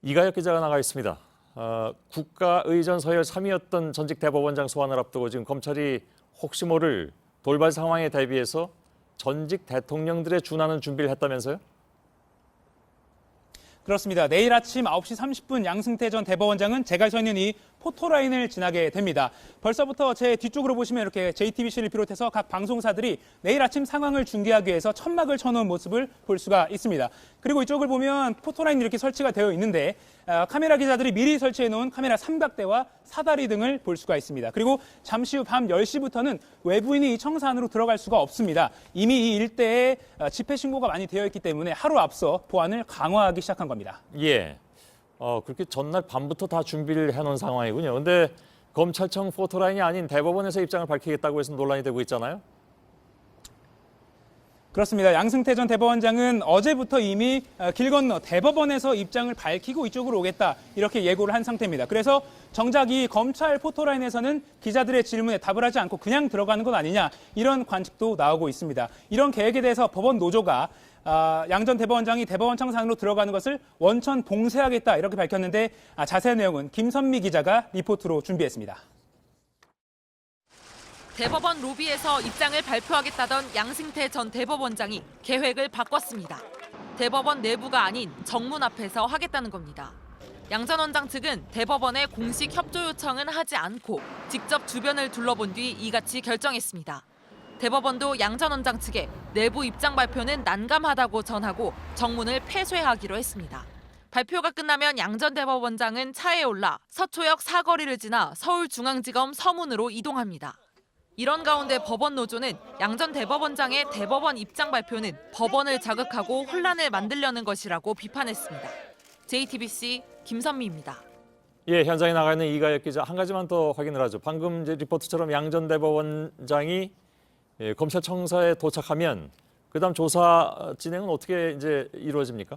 이가혁 기자가 나가 있습니다. 국가의전 서열 3위였던 전직 대법원장 소환을 앞두고 지금 검찰이 혹시 모를 돌발 상황에 대비해서 전직 대통령들의 준하는 준비를 했다면서요? 그렇습니다. 내일 아침 9시 30분 양승태 전 대법원장은 제가 서 있는 이 포토라인을 지나게 됩니다. 벌써부터 제 뒤쪽으로 보시면 이렇게 JTBC를 비롯해서 각 방송사들이 내일 아침 상황을 중계하기 위해서 천막을 쳐놓은 모습을 볼 수가 있습니다. 그리고 이쪽을 보면 포토라인이 이렇게 설치가 되어 있는데 카메라 기자들이 미리 설치해놓은 카메라 삼각대와 사다리 등을 볼 수가 있습니다. 그리고 잠시 후 밤 10시부터는 외부인이 이 청사 안으로 들어갈 수가 없습니다. 이미 이 일대에 집회 신고가 많이 되어 있기 때문에 하루 앞서 보안을 강화하기 시작한 겁니다. 예. 그렇게 전날 밤부터 다 준비를 해놓은 상황이군요. 그런데 검찰청 포토라인이 아닌 대법원에서 입장을 밝히겠다고 해서 논란이 되고 있잖아요. 그렇습니다. 양승태 전 대법원장은 어제부터 이미 길 건너 대법원에서 입장을 밝히고 이쪽으로 오겠다 이렇게 예고를 한 상태입니다. 그래서 정작 이 검찰 포토라인에서는 기자들의 질문에 답을 하지 않고 그냥 들어가는 것 아니냐 이런 관측도 나오고 있습니다. 이런 계획에 대해서 법원 노조가 양 전 대법원장이 대법원 청산으로 들어가는 것을 원천 봉쇄하겠다 이렇게 밝혔는데 자세한 내용은 김선미 기자가 리포트로 준비했습니다. 대법원 로비에서 입장을 발표하겠다던 양승태 전 대법원장이 계획을 바꿨습니다. 대법원 내부가 아닌 정문 앞에서 하겠다는 겁니다. 양 전 원장 측은 대법원에 공식 협조 요청은 하지 않고 직접 주변을 둘러본 뒤 이같이 결정했습니다. 대법원도 양 전 원장 측에 내부 입장 발표는 난감하다고 전하고 정문을 폐쇄하기로 했습니다. 발표가 끝나면 양 전 대법원장은 차에 올라 서초역 사거리를 지나 서울중앙지검 서문으로 이동합니다. 이런 가운데 법원 노조는 양 전 대법원장의 대법원 입장 발표는 법원을 자극하고 혼란을 만들려는 것이라고 비판했습니다. JTBC 김선미입니다. 예, 현장에 나가 있는 이가혁 기자, 한 가지만 더 확인을 하죠. 방금 이제 리포트처럼 양 전 대법원장이 검찰청사에 도착하면 그다음 조사 진행은 어떻게 이제 이루어집니까?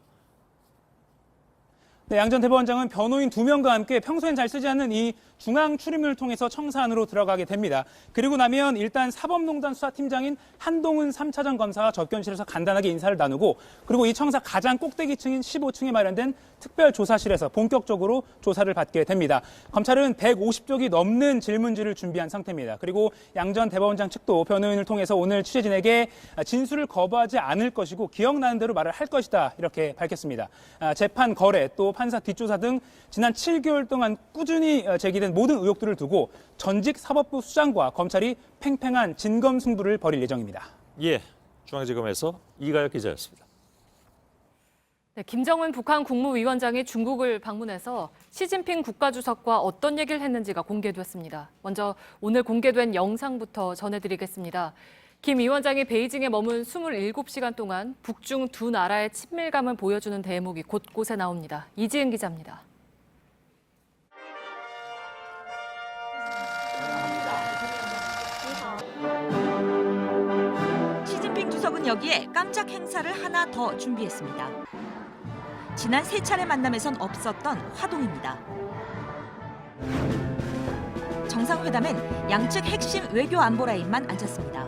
네, 양 전 대법원장은 변호인 2명과 함께 평소엔 잘 쓰지 않는 이 중앙 출입문을 통해서 청사 안으로 들어가게 됩니다. 그리고 나면 일단 사법농단 수사팀장인 한동훈 3차장 검사와 접견실에서 간단하게 인사를 나누고 그리고 이 청사 가장 꼭대기층인 15층에 마련된 특별조사실에서 본격적으로 조사를 받게 됩니다. 검찰은 150쪽이 넘는 질문지를 준비한 상태입니다. 그리고 양 전 대법원장 측도 변호인을 통해서 오늘 취재진에게 진술을 거부하지 않을 것이고 기억나는 대로 말을 할 것이다 이렇게 밝혔습니다. 재판 거래 또 판사 뒷조사 등 지난 7개월 동안 꾸준히 제기된 모든 의혹들을 두고 전직 사법부 수장과 검찰이 팽팽한 진검승부를 벌일 예정입니다. 예, 중앙지검에서 이가혁 기자였습니다. 네, 김정은 북한 국무위원장이 중국을 방문해서 시진핑 국가주석과 어떤 얘기를 했는지가 공개됐습니다. 먼저 오늘 공개된 영상부터 전해드리겠습니다. 김 위원장이 베이징에 머문 27시간 동안 북중 두 나라의 친밀감을 보여주는 대목이 곳곳에 나옵니다. 이지은 기자입니다. 시진핑 주석은 여기에 깜짝 행사를 하나 더 준비했습니다. 지난 3차례 만남에선 없었던 화동입니다. 정상회담엔 양측 핵심 외교 안보 라인만 앉았습니다.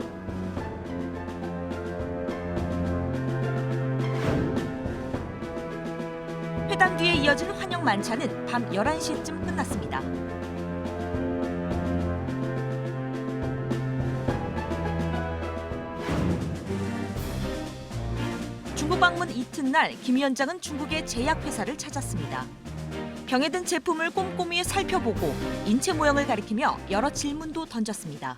회담 뒤에 이어진 환영 만찬은 밤 11시쯤 끝났습니다. 중국 방문 이튿날 김 위원장은 중국의 제약회사를 찾았습니다. 병에 든 제품을 꼼꼼히 살펴보고 인체 모형을 가리키며 여러 질문도 던졌습니다.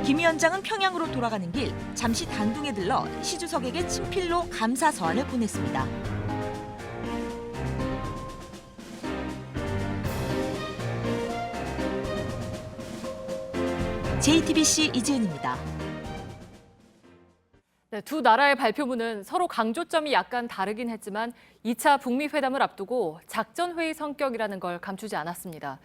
김 위원장은 평양으로 돌아가는 길 잠시 단둥에 들러 시 주석에게 친필로 감사 서한을 보냈습니다. JTBC 이지은입니다. 네, 두 나라의 발표문은 서로 강조점이 약간 다르긴 했지만 2차 북미 회담을 앞두고 작전회의 성격이라는 걸 감추지 않았습니다.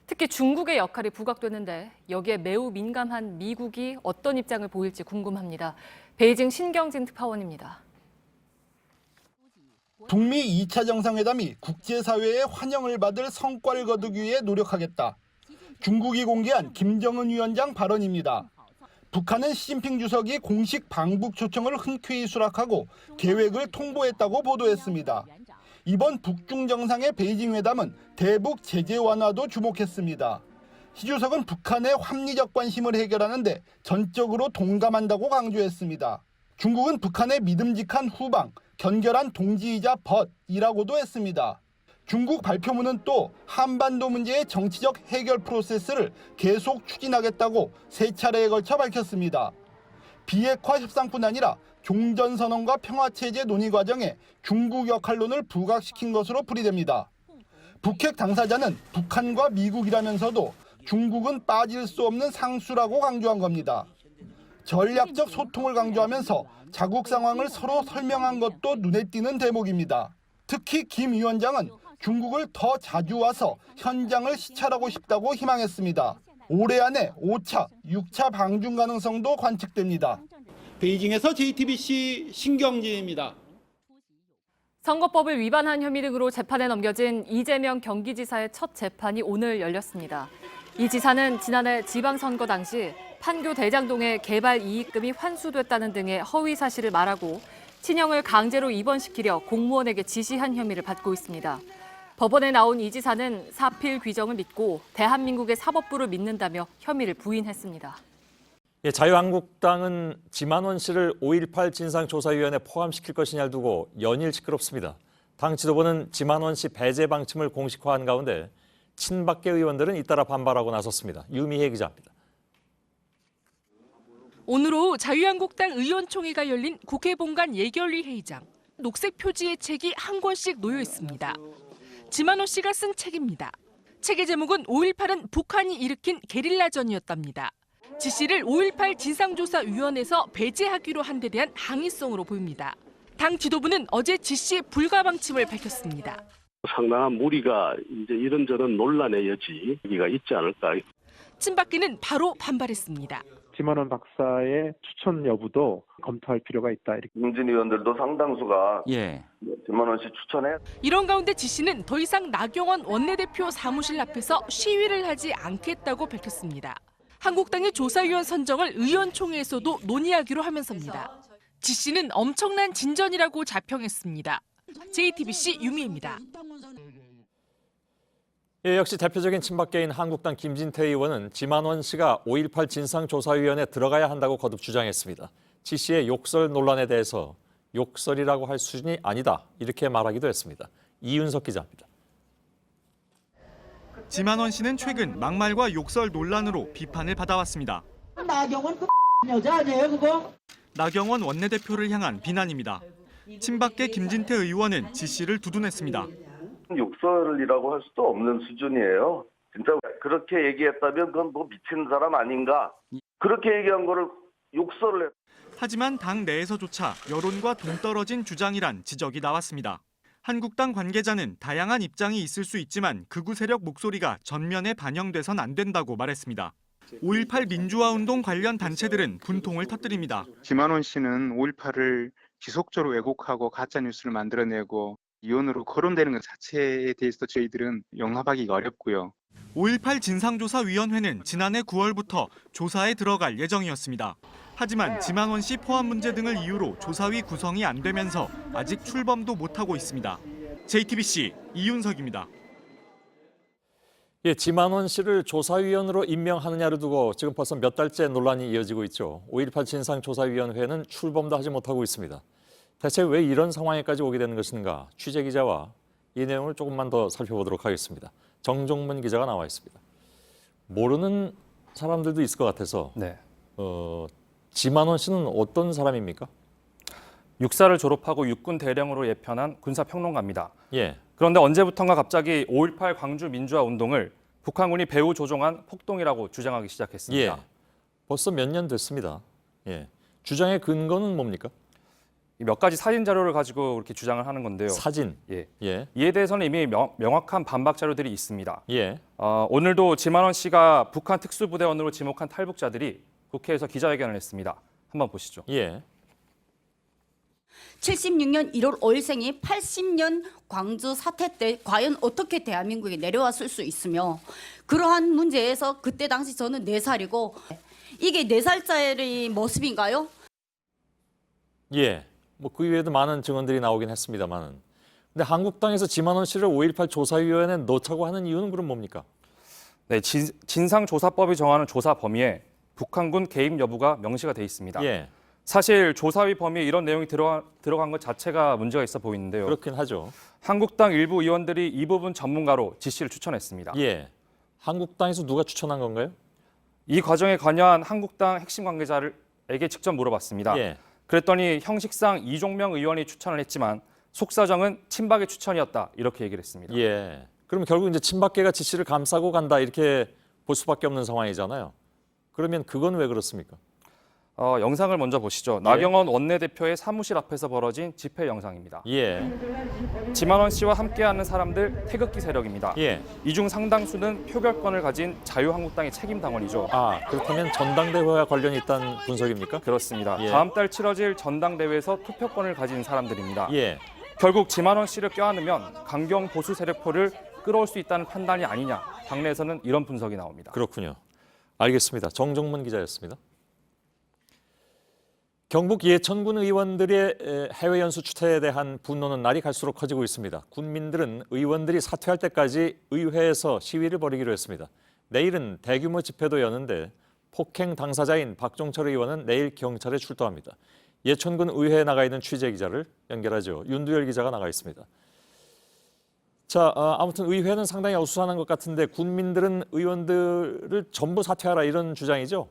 특히 중국의 역할이 부각되는데 여기에 매우 민감한 미국이 어떤 입장을 보일지 궁금합니다. 베이징 신경진 특파원입니다. 북미 2차 정상회담이 국제사회의 환영을 받을 성과를 거두기 위해 노력하겠다. 중국이 공개한 김정은 위원장 발언입니다. 북한은 시진핑 주석이 공식 방북 초청을 흔쾌히 수락하고 계획을 통보했다고 보도했습니다. 이번 북중 정상의 베이징 회담은 대북 제재 완화도 주목했습니다. 시 주석은 북한의 합리적 관심을 해결하는 데 전적으로 동감한다고 강조했습니다. 중국은 북한의 믿음직한 후방, 견결한 동지이자 벗이라고도 했습니다. 중국 발표문은 또 한반도 문제의 정치적 해결 프로세스를 계속 추진하겠다고 3차례에 걸쳐 밝혔습니다. 비핵화 협상뿐 아니라 종전선언과 평화체제 논의 과정에 중국 역할론을 부각시킨 것으로 풀이됩니다. 북핵 당사자는 북한과 미국이라면서도 중국은 빠질 수 없는 상수라고 강조한 겁니다. 전략적 소통을 강조하면서 자국 상황을 서로 설명한 것도 눈에 띄는 대목입니다. 특히 김 위원장은 중국을 더 자주 와서 현장을 시찰하고 싶다고 희망했습니다. 올해 안에 5차, 6차 방중 가능성도 관측됩니다. 베이징에서 JTBC 신경진입니다. 선거법을 위반한 혐의 등으로 재판에 넘겨진 이재명 경기지사의 첫 재판이 오늘 열렸습니다. 이 지사는 지난해 지방선거 당시 판교 대장동의 개발 이익금이 환수됐다는 등의 허위 사실을 말하고 친형을 강제로 입원시키려 공무원에게 지시한 혐의를 받고 있습니다. 법원에 나온 이 지사는 사필 규정을 믿고 대한민국의 사법부를 믿는다며 혐의를 부인했습니다. 예, 자유한국당은 지만원 씨를 5.18 진상조사위원회에 포함시킬 것이냐를 두고 연일 시끄럽습니다. 당 지도부는 지만원 씨 배제 방침을 공식화한 가운데 친박계 의원들은 잇따라 반발하고 나섰습니다. 유미혜 기자입니다. 오늘 오후 자유한국당 의원총회가 열린 국회 본관 예결위 회의장. 녹색 표지의 책이 한 권씩 놓여 있습니다. 지만원 씨가 쓴 책입니다. 책의 제목은 5.18은 북한이 일으킨 게릴라전이었답니다. 지 씨를 5.18 진상조사위원회에서 배제하기로 한 데 대한 항의성으로 보입니다. 당 지도부는 어제 지 씨의 불가 방침을 밝혔습니다. 상당한 무리가 이제 이런저런 논란의 여지가 있지 않을까. 친박계는 바로 반발했습니다. 지만원 박사의 추천 여부도 검토할 필요가 있다. 이렇게. 문진 의원들도 상당수가 지만원 씨 추천해. 이런 가운데 지 씨는 더 이상 나경원 원내대표 사무실 앞에서 시위를 하지 않겠다고 밝혔습니다. 한국당의 조사위원 선정을 의원총회에서도 논의하기로 하면서입니다. 지 씨는 엄청난 진전이라고 자평했습니다. JTBC 유미입니다. 예, 역시 대표적인 친박계인 한국당 김진태 의원은 지만원 씨가 5.18 진상조사위원회에 들어가야 한다고 거듭 주장했습니다. 지 씨의 욕설 논란에 대해서 욕설이라고 할 수준이 아니다 이렇게 말하기도 했습니다. 이윤석 기자입니다. 지만원 씨는 최근 막말과 욕설 논란으로 비판을 받아왔습니다. 나경원 여자 아니에요 그거? 나경원 원내대표를 향한 비난입니다. 친박계 김진태 의원은 지 씨를 두둔했습니다. 욕설이라고 할 수도 없는 수준이에요. 진짜 그렇게 얘기했다면 그건 뭐 미친 사람 아닌가? 그렇게 얘기한 거를 욕설을 했. 하지만 당 내에서조차 여론과 동떨어진 주장이란 지적이 나왔습니다. 한국당 관계자는 다양한 입장이 있을 수 있지만 극우 세력 목소리가 전면에 반영돼선 안 된다고 말했습니다. 5.18 민주화운동 관련 단체들은 분통을 터뜨립니다. 지만원 씨는 5.18을 지속적으로 왜곡하고 가짜뉴스를 만들어내고 이혼으로 거론되는 것 자체에 대해서 저희들은 용납하기가 어렵고요. 5.18 진상조사위원회는 지난해 9월부터 조사에 들어갈 예정이었습니다. 하지만 지만원 씨 포함 문제 등을 이유로 조사위 구성이 안 되면서 아직 출범도 못하고 있습니다. JTBC 이윤석입니다. 예, 지만원 씨를 조사위원으로 임명하느냐를 두고 지금 벌써 몇 달째 논란이 이어지고 있죠. 5.18 진상조사위원회는 출범도 하지 못하고 있습니다. 대체 왜 이런 상황에까지 오게 되는 것인가? 취재기자와 이 내용을 조금만 더 살펴보도록 하겠습니다. 정종문 기자가 나와 있습니다. 모르는 사람들도 있을 것 같아서 지만원 씨는 어떤 사람입니까? 육사를 졸업하고 육군 대령으로 예편한 군사평론가입니다. 예. 그런데 언제부턴가 갑자기 5.18 광주 민주화 운동을 북한군이 배후 조종한 폭동이라고 주장하기 시작했습니다. 예. 벌써 몇 년 됐습니다. 예. 주장의 근거는 뭡니까? 몇 가지 사진 자료를 가지고 이렇게 주장을 하는 건데요. 사진. 예. 예. 이에 대해서는 이미 명확한 반박 자료들이 있습니다. 예. 오늘도 지만원 씨가 북한 특수부대원으로 지목한 탈북자들이 국회에서 기자회견을 했습니다. 한번 보시죠. 예. 76년 1월 5일생이 80년 광주 사태 때 과연 어떻게 대한민국에 내려왔을 수 있으며 그러한 문제에서 그때 당시 저는 4살이고 이게 4살짜리 모습인가요? 예. 뭐 그 이외에도 많은 증언들이 나오긴 했습니다만은. 근데 한국당에서 지만원 씨를 5.18 조사위원회에 넣자고 하는 이유는 그럼 뭡니까? 네, 진상조사법이 정하는 조사 범위에 북한군 개입 여부가 명시가 돼 있습니다. 예. 사실 조사위 범위에 이런 내용이 들어간 것 자체가 문제가 있어 보이는데요. 그렇긴 하죠. 한국당 일부 의원들이 이 부분 전문가로 지 씨를 추천했습니다. 예. 한국당에서 누가 추천한 건가요? 이 과정에 관여한 한국당 핵심 관계자에게 직접 물어봤습니다. 예. 그랬더니 형식상 이종명 의원이 추천을 했지만 속사정은 친박의 추천이었다 이렇게 얘기를 했습니다. 예. 그럼 결국 이제 친박계가 지 씨를 감싸고 간다 이렇게 볼 수밖에 없는 상황이잖아요. 그러면 그건 왜 그렇습니까? 영상을 먼저 보시죠. 나경원 원내대표의 사무실 앞에서 벌어진 집회 영상입니다. 예. 지만원 씨와 함께하는 사람들 태극기 세력입니다. 예. 이 중 상당수는 표결권을 가진 자유한국당의 책임 당원이죠. 아, 그렇다면 전당대회와 관련이 있다는 분석입니까? 그렇습니다. 예. 다음 달 치러질 전당대회에서 투표권을 가진 사람들입니다. 예. 결국 지만원 씨를 껴안으면 강경 보수 세력포를 끌어올 수 있다는 판단이 아니냐. 당내에서는 이런 분석이 나옵니다. 그렇군요. 알겠습니다. 정종문 기자였습니다. 경북 예천군 의원들의 해외 연수 추태에 대한 분노는 날이 갈수록 커지고 있습니다. 군민들은 의원들이 사퇴할 때까지 의회에서 시위를 벌이기로 했습니다. 내일은 대규모 집회도 여는데 폭행 당사자인 박종철 의원은 내일 경찰에 출두합니다. 예천군 의회에 나가 있는 취재 기자를 연결하죠. 윤두열 기자가 나가 있습니다. 자, 아무튼 의회는 상당히 어수선한 것 같은데 군민들은 의원들을 전부 사퇴하라 이런 주장이죠?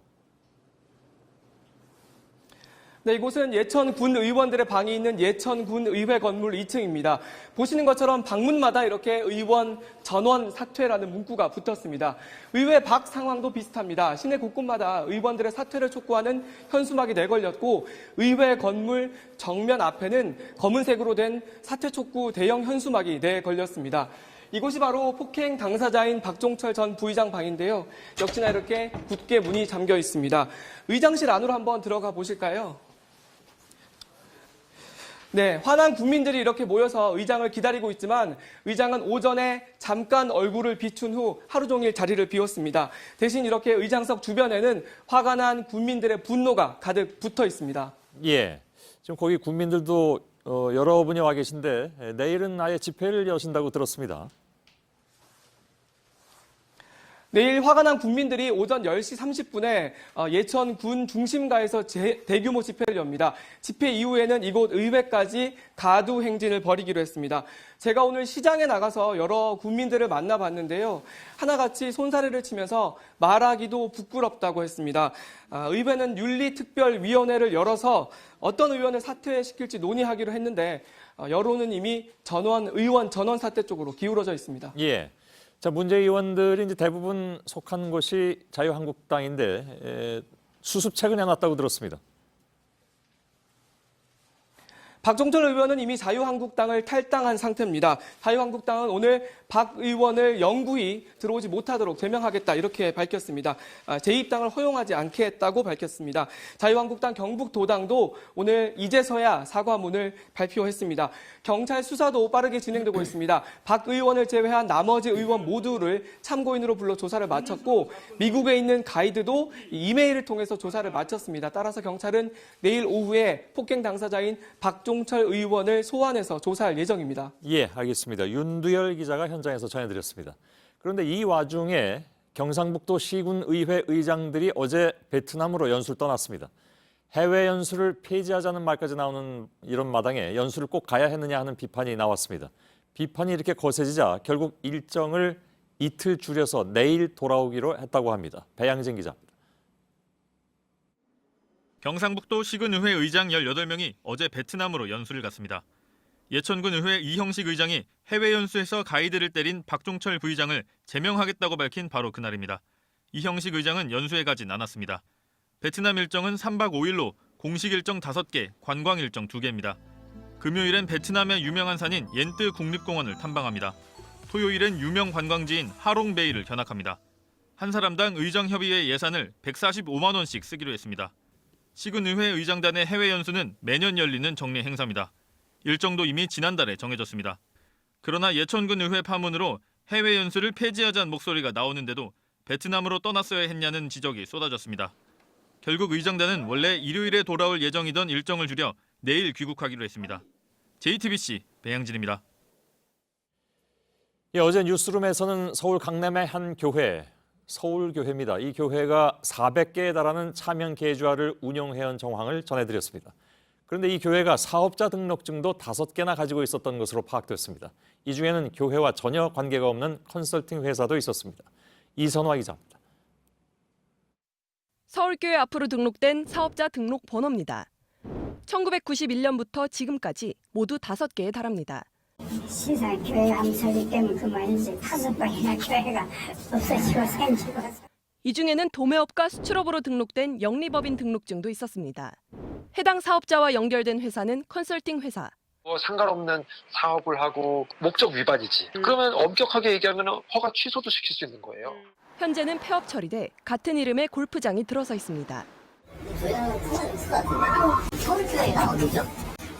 네, 이곳은 예천군 의원들의 방이 있는 예천군 의회 건물 2층입니다. 보시는 것처럼 방문마다 이렇게 의원 전원 사퇴라는 문구가 붙었습니다. 의회 밖 상황도 비슷합니다. 시내 곳곳마다 의원들의 사퇴를 촉구하는 현수막이 내걸렸고 의회 건물 정면 앞에는 검은색으로 된 사퇴 촉구 대형 현수막이 내걸렸습니다. 이곳이 바로 폭행 당사자인 박종철 전 부의장 방인데요. 역시나 이렇게 굳게 문이 잠겨 있습니다. 의장실 안으로 한번 들어가 보실까요? 네, 화난 국민들이 이렇게 모여서 의장을 기다리고 있지만 의장은 오전에 잠깐 얼굴을 비춘 후 하루 종일 자리를 비웠습니다. 대신 이렇게 의장석 주변에는 화가 난 국민들의 분노가 가득 붙어 있습니다. 예, 지금 거기 국민들도 여러분이 와 계신데 내일은 아예 집회를 여신다고 들었습니다. 내일 화가 난 국민들이 오전 10시 30분에 예천 군 중심가에서 대규모 집회를 엽니다. 집회 이후에는 이곳 의회까지 가두 행진을 벌이기로 했습니다. 제가 오늘 시장에 나가서 여러 국민들을 만나봤는데요. 하나같이 손사래를 치면서 말하기도 부끄럽다고 했습니다. 의회는 윤리특별위원회를 열어서 어떤 의원을 사퇴시킬지 논의하기로 했는데 여론은 이미 의원 전원 사퇴 쪽으로 기울어져 있습니다. 예. 자, 문재의원들이 이제 대부분 속한 곳이 자유한국당인데 수습책을 내놨다고 들었습니다. 박종철 의원은 이미 자유한국당을 탈당한 상태입니다. 자유한국당은 오늘 박 의원을 영구히 들어오지 못하도록 제명하겠다 이렇게 밝혔습니다. 재입당을 허용하지 않겠다고 밝혔습니다. 자유한국당 경북도당도 오늘 이제서야 사과문을 발표했습니다. 경찰 수사도 빠르게 진행되고 있습니다. 박 의원을 제외한 나머지 의원 모두를 참고인으로 불러 조사를 마쳤고 미국에 있는 가이드도 이메일을 통해서 조사를 마쳤습니다. 따라서 경찰은 내일 오후에 폭행 당사자인 박종철 의원을 소환해서 조사할 예정입니다. 예, 알겠습니다. 윤두열 기자가 현장에서 전해드렸습니다. 그런데 이 와중에 경상북도 시군의회 의장들이 어제 베트남으로 연수를 떠났습니다. 해외 연수를 폐지하자는 말까지 나오는 이런 마당에 연수를 꼭 가야 했느냐 하는 비판이 나왔습니다. 비판이 이렇게 거세지자 결국 일정을 이틀 줄여서 내일 돌아오기로 했다고 합니다. 배양진 기자입니다. 경상북도 시군의회 의장 18명이 어제 베트남으로 연수를 갔습니다. 예천군 의회 이형식 의장이 해외 연수에서 가이드를 때린 박종철 부의장을 제명하겠다고 밝힌 바로 그날입니다. 이형식 의장은 연수에 가진 않았습니다. 베트남 일정은 3박 5일로 공식 일정 5개, 관광 일정 2개입니다. 금요일엔 베트남의 유명한 산인 옌뜨 국립공원을 탐방합니다. 토요일엔 유명 관광지인 하롱베이를 견학합니다. 한 사람당 의정협의회 예산을 145만 원씩 쓰기로 했습니다. 시군의회 의장단의 해외 연수는 매년 열리는 정례 행사입니다. 일정도 이미 지난달에 정해졌습니다. 그러나 예천군 의회 파문으로 해외 연수를 폐지하자는 목소리가 나오는데도 베트남으로 떠났어야 했냐는 지적이 쏟아졌습니다. 결국 의장단은 원래 일요일에 돌아올 예정이던 일정을 줄여 내일 귀국하기로 했습니다. JTBC 배양진입니다. 예, 어제 뉴스룸에서는 서울 강남의 한 교회, 서울교회입니다. 이 교회가 400개에 달하는 차명 계좌를 운영해온 정황을 전해드렸습니다. 그런데 이 교회가 사업자 등록증도 5개나 가지고 있었던 것으로 파악됐습니다. 이 중에는 교회와 전혀 관계가 없는 컨설팅 회사도 있었습니다. 이선화 기자입니다. 서울교회 앞으로 등록된 사업자 등록 번호입니다. 1991년부터 지금까지 모두 5개에 달합니다. 신사 교회가 설립되면 그만 이제 5번이나 교회가 없어지고 생기고. 이 중에는 도매업과 수출업으로 등록된 영리법인 등록증도 있었습니다. 해당 사업자와 연결된 회사는 컨설팅 회사. 상관없는 사업을 하고 목적 위반이지. 그러면 엄격하게 얘기하면 허가 취소도 시킬 수 있는 거예요. 현재는 폐업 처리돼 같은 이름의 골프장이 들어서 있습니다. 서울교회가 어디죠?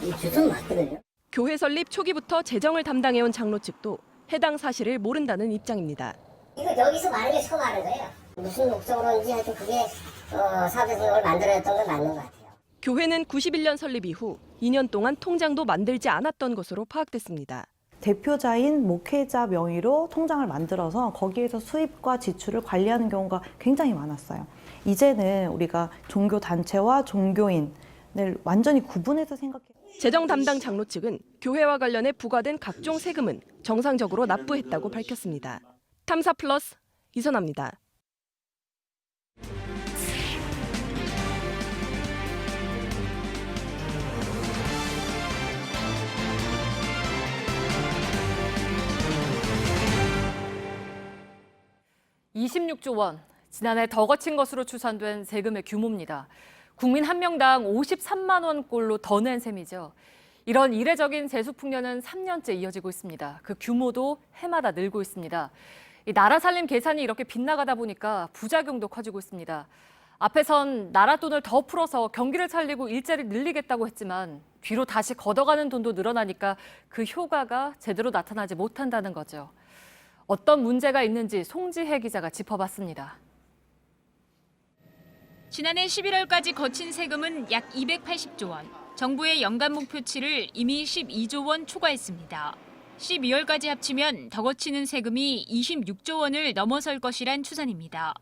이 주소는 맞거든요. 교회 설립 초기부터 재정을 담당해온 장로 측도 해당 사실을 모른다는 입장입니다. 이거 여기서 말하는 게 처음 하는 거예요. 무슨 목적으로인지 하여튼 그게 사업자성을 만들어냈던 건 맞는 것 같아요. 교회는 91년 설립 이후 2년 동안 통장도 만들지 않았던 것으로 파악됐습니다. 대표자인 목회자 명의로 통장을 만들어서 거기에서 수입과 지출을 관리하는 경우가 굉장히 많았어요. 이제는 우리가 종교단체와 종교인을 완전히 구분해서 생각해요. 재정 담당 장로 측은 교회와 관련해 부과된 각종 세금은 정상적으로 납부했다고 밝혔습니다. 탐사 플러스 이선아입니다. (26조 원). 지난해 더 거친 것으로 추산된 세금의 규모입니다. 국민 한 명당 53만 원꼴로 더 낸 셈이죠. 이런 이례적인 재수풍년은 3년째 이어지고 있습니다. 그 규모도 해마다 늘고 있습니다. 이 나라 살림 계산이 이렇게 빗나가다 보니까 부작용도 커지고 있습니다. 앞에선 나라 돈을 더 풀어서 경기를 살리고 일자리를 늘리겠다고 했지만 뒤로 다시 걷어가는 돈도 늘어나니까 그 효과가 제대로 나타나지 못한다는 거죠. 어떤 문제가 있는지 송지혜 기자가 짚어봤습니다. 지난해 11월까지 거친 세금은 약 280조 원. 정부의 연간 목표치를 이미 12조 원 초과했습니다. 12월까지 합치면 더 거치는 세금이 26조 원을 넘어설 것이란 추산입니다.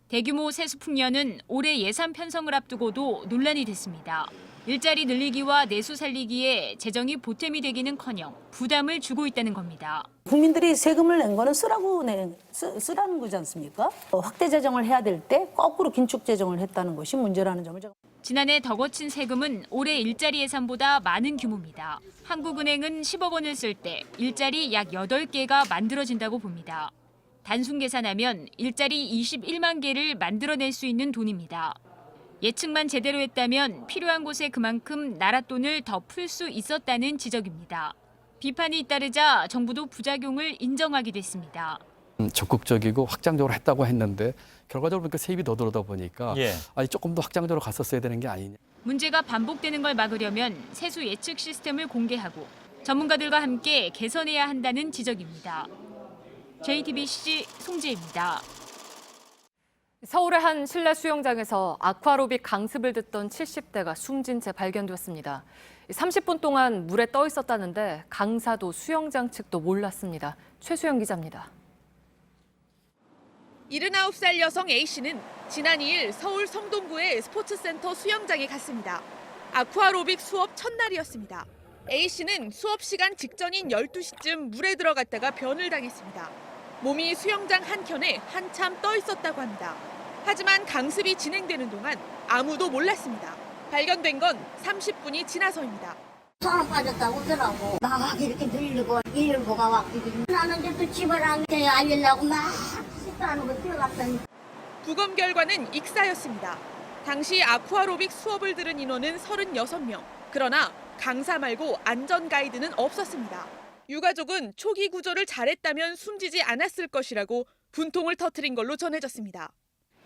대규모 세수풍년은 올해 예산 편성을 앞두고도 논란이 됐습니다. 일자리 늘리기와 내수 살리기에 재정이 보탬이 되기는커녕 부담을 주고 있다는 겁니다. 국민들이 세금을 낸 거는 쓰라는 거지 않습니까? 확대 재정을 해야 될 때 거꾸로 긴축 재정을 했다는 것이 문제라는 점을 제가. 지난해 더 거친 세금은 올해 일자리 예산보다 많은 규모입니다. 한국은행은 10억 원을 쓸 때 일자리 약 8개가 만들어진다고 봅니다. 단순 계산하면 일자리 21만 개를 만들어낼 수 있는 돈입니다. 예측만 제대로 했다면 필요한 곳에 그만큼 나라 돈을 더 풀 수 있었다는 지적입니다. 비판이 잇따르자 정부도 부작용을 인정하기도 했습니다. 적극적이고 확장적으로 했다고 했는데 결과적으로 보니까 세입이 더 들어오다 보니까 아니 조금 더 확장적으로 갔었어야 되는 게 아니냐. 문제가 반복되는 걸 막으려면 세수 예측 시스템을 공개하고 전문가들과 함께 개선해야 한다는 지적입니다. JTBC 송지혜입니다. 서울의 한 실내 수영장에서 아쿠아로빅 강습을 듣던 70대가 숨진 채 발견됐습니다. 30분 동안 물에 떠 있었다는데 강사도 수영장 측도 몰랐습니다. 최수영 기자입니다. 79살 여성 A씨는 지난 2일 서울 성동구의 스포츠센터 수영장에 갔습니다. 아쿠아로빅 수업 첫날이었습니다. A씨는 수업 시간 직전인 12시쯤 물에 들어갔다가 변을 당했습니다. 몸이 수영장 한켠에 한참 떠 있었다고 합니다. 하지만 강습이 진행되는 동안 아무도 몰랐습니다. 발견된 건 30분이 지나서입니다. 처음 빠졌다고 하더라고. 막 이렇게 들리고 119가 왔고 나는 또 집을 안 알리려고 막 식사하는 뛰어갔더니 부검 결과는 익사였습니다. 당시 아쿠아로빅 수업을 들은 인원은 36명. 그러나 강사 말고 안전 가이드는 없었습니다. 유가족은 초기 구조를 잘했다면 숨지지 않았을 것이라고 분통을 터뜨린 걸로 전해졌습니다.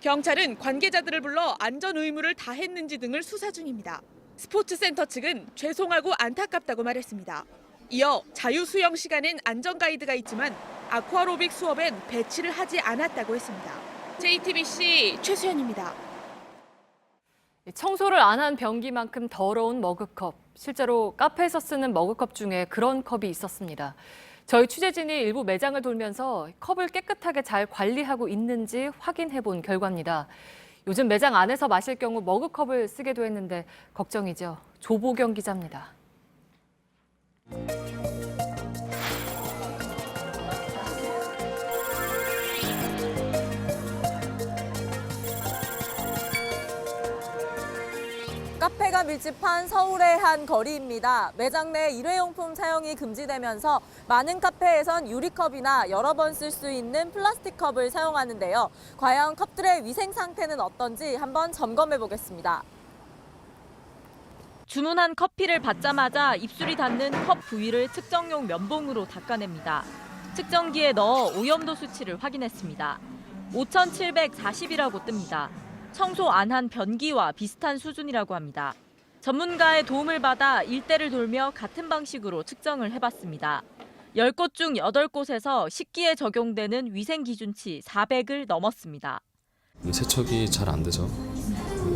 경찰은 관계자들을 불러 안전 의무를 다했는지 등을 수사 중입니다. 스포츠센터 측은 죄송하고 안타깝다고 말했습니다. 이어 자유수영 시간엔 안전 가이드가 있지만 아쿠아로빅 수업엔 배치를 하지 않았다고 했습니다. JTBC 최수연입니다. 청소를 안 한 변기만큼 더러운 머그컵. 실제로 카페에서 쓰는 머그컵 중에 그런 컵이 있었습니다. 저희 취재진이 일부 매장을 돌면서 컵을 깨끗하게 잘 관리하고 있는지 확인해 본 결과입니다. 요즘 매장 안에서 마실 경우 머그컵을 쓰게도 했는데 걱정이죠. 조보경 기자입니다. 카페가 밀집한 서울의 한 거리입니다. 매장 내 일회용품 사용이 금지되면서 많은 카페에선 유리컵이나 여러 번 쓸 수 있는 플라스틱 컵을 사용하는데요. 과연 컵들의 위생 상태는 어떤지 한번 점검해 보겠습니다. 주문한 커피를 받자마자 입술이 닿는 컵 부위를 측정용 면봉으로 닦아냅니다. 측정기에 넣어 오염도 수치를 확인했습니다. 5,740이라고 뜹니다. 청소 안 한 변기와 비슷한 수준이라고 합니다. 전문가의 도움을 받아 일대를 돌며 같은 방식으로 측정을 해봤습니다. 10곳 중 8곳에서 식기에 적용되는 위생 기준치 400을 넘었습니다. 세척이 잘 안 돼서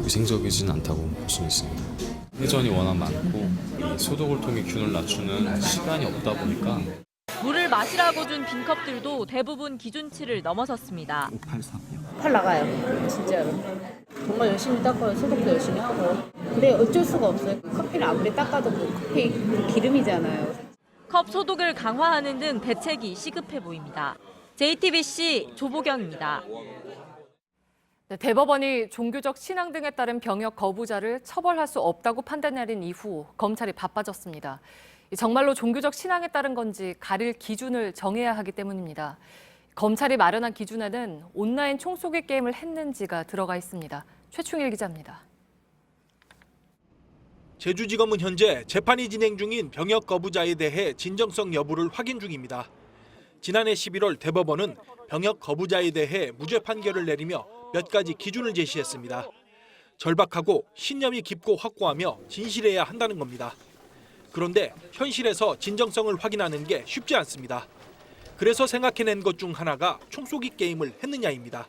위생적이진 않다고 볼 수 있습니다. 회전이 워낙 많고 이 소독을 통해 균을 낮추는 시간이 없다 보니까 물을 마시라고 준 빈컵들도 대부분 기준치를 넘어섰습니다. 583이요. 팔 나가요. 진짜로. 정말 열심히 닦아요. 소독도 열심히 하고. 근데 어쩔 수가 없어요. 커피를 아무리 닦아도 그 커피 기름이잖아요. 컵 소독을 강화하는 등 대책이 시급해 보입니다. JTBC 조보경입니다. 대법원이 종교적 신앙 등에 따른 병역 거부자를 처벌할 수 없다고 판단 내린 이후 검찰이 바빠졌습니다. 정말로 종교적 신앙에 따른 건지 가릴 기준을 정해야 하기 때문입니다. 검찰이 마련한 기준에는 온라인 총쏘기 게임을 했는지가 들어가 있습니다. 최충일 기자입니다. 제주지검은 현재 재판이 진행 중인 병역 거부자에 대해 진정성 여부를 확인 중입니다. 지난해 11월 대법원은 병역 거부자에 대해 무죄 판결을 내리며 몇 가지 기준을 제시했습니다. 절박하고 신념이 깊고 확고하며 진실해야 한다는 겁니다. 그런데 현실에서 진정성을 확인하는 게 쉽지 않습니다. 그래서 생각해낸 것 중 하나가 총쏘기 게임을 했느냐입니다.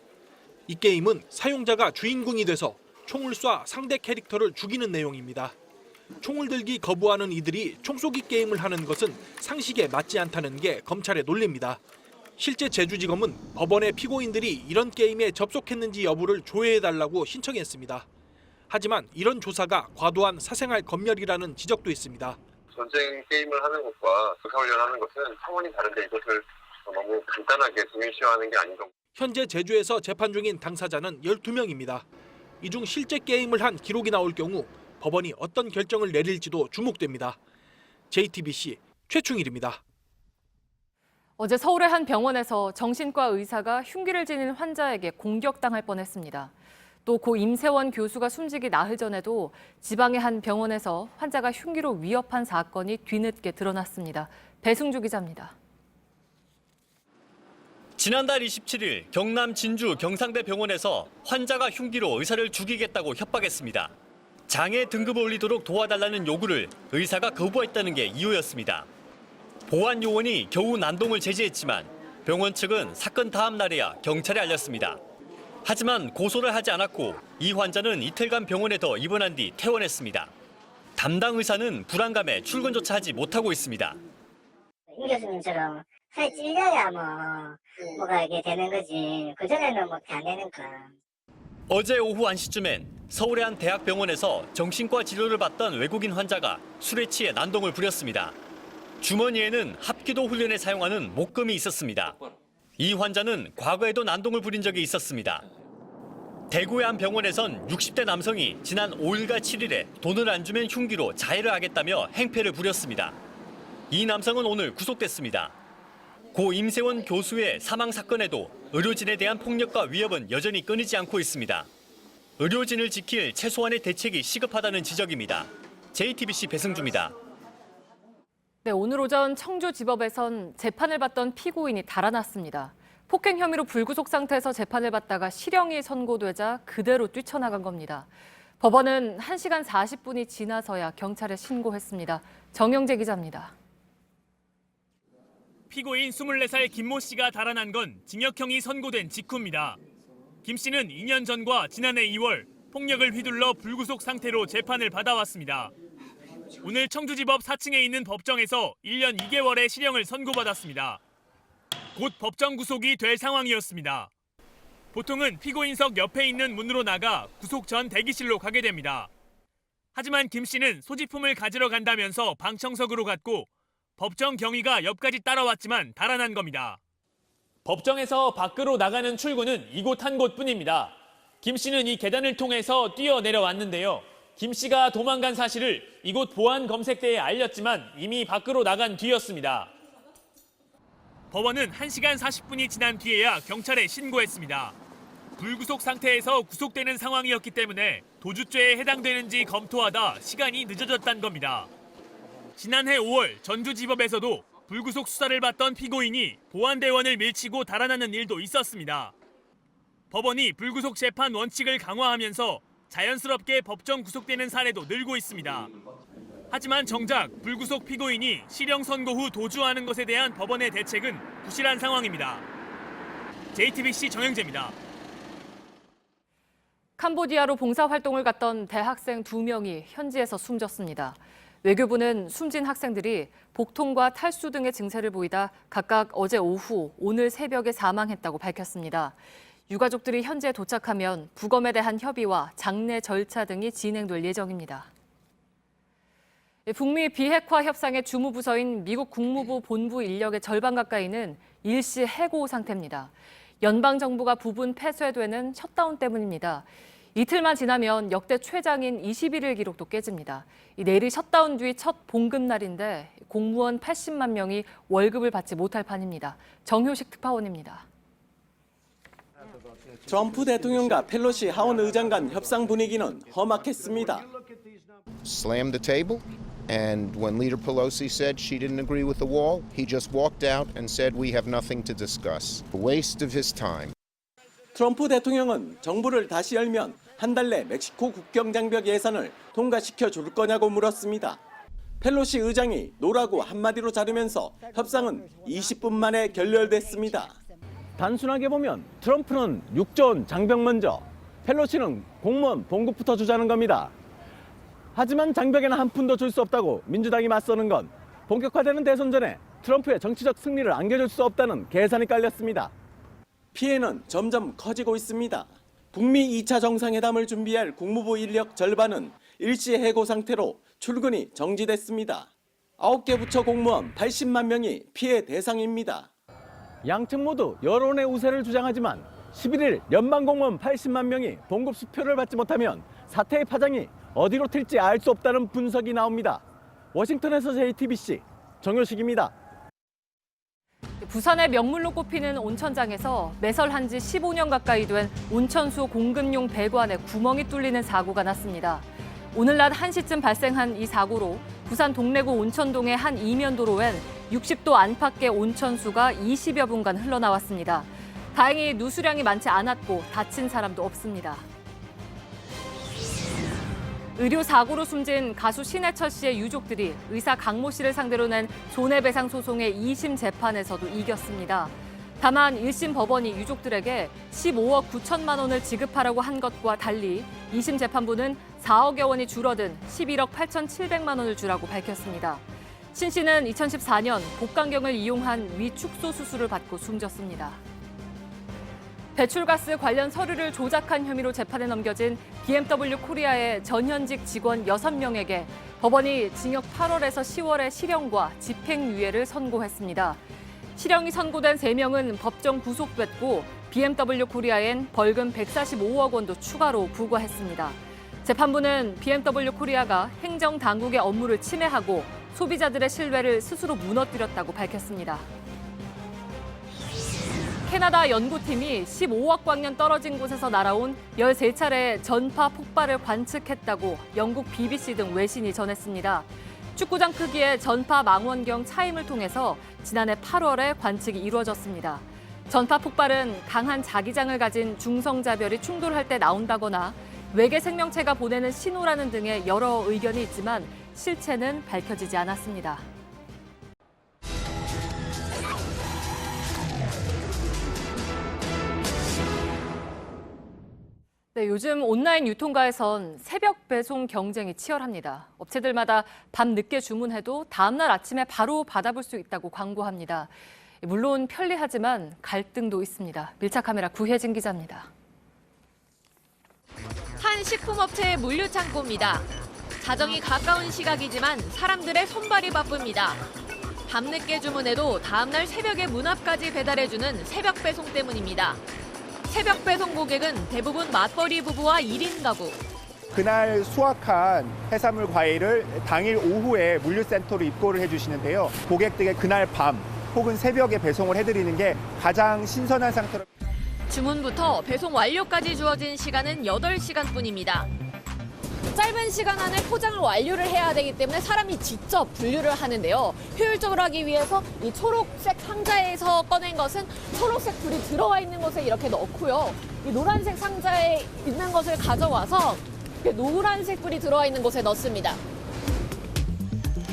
이 게임은 사용자가 주인공이 돼서 총을 쏴 상대 캐릭터를 죽이는 내용입니다. 총을 들기 거부하는 이들이 총쏘기 게임을 하는 것은 상식에 맞지 않다는 게 검찰의 논리입니다. 실제 제주지검은 법원에 피고인들이 이런 게임에 접속했는지 여부를 조회해달라고 신청했습니다. 하지만 이런 조사가 과도한 사생활 검열이라는 지적도 있습니다. 전쟁 게임을 하는 것과 의사훈련하는 것은 차원이 다른데 이것을 너무 간단하게 동일시하는 게 아닌가. 현재 제주에서 재판 중인 당사자는 12명입니다. 이 중 실제 게임을 한 기록이 나올 경우 법원이 어떤 결정을 내릴지도 주목됩니다. JTBC 최충일입니다. 어제 서울의 한 병원에서 정신과 의사가 흉기를 지닌 환자에게 공격당할 뻔했습니다. 또 고 임세원 교수가 숨지기 나흘 전에도 지방의 한 병원에서 환자가 흉기로 위협한 사건이 뒤늦게 드러났습니다. 배승주 기자입니다. 지난달 27일 경남 진주 경상대 병원에서 환자가 흉기로 의사를 죽이겠다고 협박했습니다. 장애 등급을 올리도록 도와달라는 요구를 의사가 거부했다는 게 이유였습니다. 보안 요원이 겨우 난동을 제지했지만 병원 측은 사건 다음 날에야 경찰에 알렸습니다. 하지만 고소를 하지 않았고 이 환자는 이틀간 병원에 더 입원한 뒤 퇴원했습니다. 담당 의사는 불안감에 출근조차 하지 못하고 있습니다. 임 교수님처럼 살이 찔려야 뭐가 이게 되는 거지. 그전에는 뭐 안 되니까. 어제 오후 1시쯤엔 서울의 한 대학병원에서 정신과 치료를 받던 외국인 환자가 술에 취해 난동을 부렸습니다. 주머니에는 합기도 훈련에 사용하는 목금이 있었습니다. 이 환자는 과거에도 난동을 부린 적이 있었습니다. 대구의 한 병원에선 60대 남성이 지난 5일과 7일에 돈을 안 주면 흉기로 자해를 하겠다며 행패를 부렸습니다. 이 남성은 오늘 구속됐습니다. 고 임세원 교수의 사망 사건에도 의료진에 대한 폭력과 위협은 여전히 끊이지 않고 있습니다. 의료진을 지킬 최소한의 대책이 시급하다는 지적입니다. JTBC 배승주입니다. 네, 오늘 오전 청주지법에선 재판을 받던 피고인이 달아났습니다. 폭행 혐의로 불구속 상태에서 재판을 받다가 실형이 선고되자 그대로 뛰쳐나간 겁니다. 법원은 1시간 40분이 지나서야 경찰에 신고했습니다. 정영재 기자입니다. 피고인 24살 김모 씨가 달아난 건 징역형이 선고된 직후입니다. 김 씨는 2년 전과 지난해 2월 폭력을 휘둘러 불구속 상태로 재판을 받아왔습니다. 오늘 청주지법 4층에 있는 법정에서 1년 2개월의 실형을 선고받았습니다. 곧 법정 구속이 될 상황이었습니다. 보통은 피고인석 옆에 있는 문으로 나가 구속 전 대기실로 가게 됩니다. 하지만 김 씨는 소지품을 가지러 간다면서 방청석으로 갔고 법정 경위가 옆까지 따라왔지만 달아난 겁니다. 법정에서 밖으로 나가는 출구는 이곳 한 곳뿐입니다. 김 씨는 이 계단을 통해서 뛰어내려왔는데요. 김 씨가 도망간 사실을 이곳 보안 검색대에 알렸지만 이미 밖으로 나간 뒤였습니다. 법원은 1시간 40분이 지난 뒤에야 경찰에 신고했습니다. 불구속 상태에서 구속되는 상황이었기 때문에 도주죄에 해당되는지 검토하다 시간이 늦어졌다는 겁니다. 지난해 5월 전주지법에서도 불구속 수사를 받던 피고인이 보안대원을 밀치고 달아나는 일도 있었습니다. 법원이 불구속 재판 원칙을 강화하면서 자연스럽게 법정 구속되는 사례도 늘고 있습니다. 하지만 정작 불구속 피고인이 실형 선고 후 도주하는 것에 대한 법원의 대책은 부실한 상황입니다. JTBC 정영재입니다. 캄보디아로 봉사활동을 갔던 대학생 2명이 현지에서 숨졌습니다. 외교부는 숨진 학생들이 복통과 탈수 등의 증세를 보이다 각각 어제 오후, 오늘 새벽에 사망했다고 밝혔습니다. 유가족들이 현지에 도착하면 부검에 대한 협의와 장례 절차 등이 진행될 예정입니다. 북미 비핵화 협상의 주무부서인 미국 국무부 본부 인력의 절반 가까이는 일시 해고 상태입니다. 연방정부가 부분 폐쇄되는 셧다운 때문입니다. 이틀만 지나면 역대 최장인 21일 기록도 깨집니다. 내일이 셧다운 뒤 첫 봉급날인데 공무원 80만 명이 월급을 받지 못할 판입니다. 정효식 특파원입니다. 트럼프 대통령과 펠로시 하원 의장 간 협상 분위기는 험악했습니다. slammed the table. And when Leader Pelosi said she didn't agree with the wall, he just walked out and said we have nothing to discuss. A waste of his time. 트럼프 대통령은 정부를 다시 열면 한 달 내 멕시코 국경 장벽 예산을 통과시켜 줄 거냐고 물었습니다. 펠로시 의장이 노라고 한마디로 자르면서 협상은 20분 만에 결렬됐습니다. 단순하게 보면 트럼프는 6조 원 장벽 먼저, 펠로시는 공무원 봉급부터 주자는 겁니다. 하지만 장벽에는 한 푼도 줄 수 없다고 민주당이 맞서는 건 본격화되는 대선 전에 트럼프의 정치적 승리를 안겨줄 수 없다는 계산이 깔렸습니다. 피해는 점점 커지고 있습니다. 북미 2차 정상회담을 준비할 국무부 인력 절반은 일시 해고 상태로 출근이 정지됐습니다. 9개 부처 공무원 80만 명이 피해 대상입니다. 양측 모두 여론의 우세를 주장하지만 11일 연방공무원 80만 명이 봉급 수표를 받지 못하면 사태의 파장이 어디로 튈지 알 수 없다는 분석이 나옵니다. 워싱턴에서 JTBC 정효식입니다. 부산의 명물로 꼽히는 온천장에서 매설한 지 15년 가까이 된 온천수 공급용 배관에 구멍이 뚫리는 사고가 났습니다. 오늘 낮 1시쯤 발생한 이 사고로 부산 동래구 온천동의 한 이면도로엔 60도 안팎의 온천수가 20여 분간 흘러나왔습니다. 다행히 누수량이 많지 않았고 다친 사람도 없습니다. 의료 사고로 숨진 가수 신해철 씨의 유족들이 의사 강모 씨를 상대로 낸 손해배상 소송의 2심 재판에서도 이겼습니다. 다만 1심 법원이 유족들에게 15억 9천만 원을 지급하라고 한 것과 달리 2심 재판부는 4억여 원이 줄어든 11억 8,700만 원을 주라고 밝혔습니다. 신 씨는 2014년 복강경을 이용한 위축소 수술을 받고 숨졌습니다. 배출가스 관련 서류를 조작한 혐의로 재판에 넘겨진 BMW 코리아의 전현직 직원 6명에게 법원이 징역 8월에서 10월의 실형과 집행유예를 선고했습니다. 실형이 선고된 3명은 법정 구속됐고 BMW 코리아엔 벌금 145억 원도 추가로 부과했습니다. 재판부는 BMW 코리아가 행정당국의 업무를 침해하고 소비자들의 신뢰를 스스로 무너뜨렸다고 밝혔습니다. 캐나다 연구팀이 15억 광년 떨어진 곳에서 날아온 13차례의 전파 폭발을 관측했다고 영국 BBC 등 외신이 전했습니다. 축구장 크기의 전파 망원경 차임을 통해서 지난해 8월에 관측이 이루어졌습니다. 전파 폭발은 강한 자기장을 가진 중성자별이 충돌할 때 나온다거나 외계 생명체가 보내는 신호라는 등의 여러 의견이 있지만 실체는 밝혀지지 않았습니다. 네, 요즘 온라인 유통가에선 새벽 배송 경쟁이 치열합니다. 업체들마다 밤 늦게 주문해도 다음날 아침에 바로 받아볼 수 있다고 광고합니다. 물론 편리하지만 갈등도 있습니다. 밀착 카메라 구혜진 기자입니다. 한 식품업체의 물류창고입니다. 자정이 가까운 시각이지만 사람들의 손발이 바쁩니다. 밤늦게 주문해도 다음날 새벽에 문 앞까지 배달해주는 새벽 배송 때문입니다. 새벽 배송 고객은 대부분 맞벌이 부부와 1인 가구. 그날 수확한 해산물 과일을 당일 오후에 물류센터로 입고를 해주시는데요. 고객들에게 그날 밤 혹은 새벽에 배송을 해드리는 게 가장 신선한 상태로. 주문부터 배송 완료까지 주어진 시간은 8시간뿐입니다. 짧은 시간 안에 포장을 완료를 해야 되기 때문에 사람이 직접 분류를 하는데요. 효율적으로 하기 위해서 이 초록색 상자에서 꺼낸 것은 초록색 불이 들어와 있는 곳에 이렇게 넣고요. 이 노란색 상자에 있는 것을 가져와서 노란색 불이 들어와 있는 곳에 넣습니다.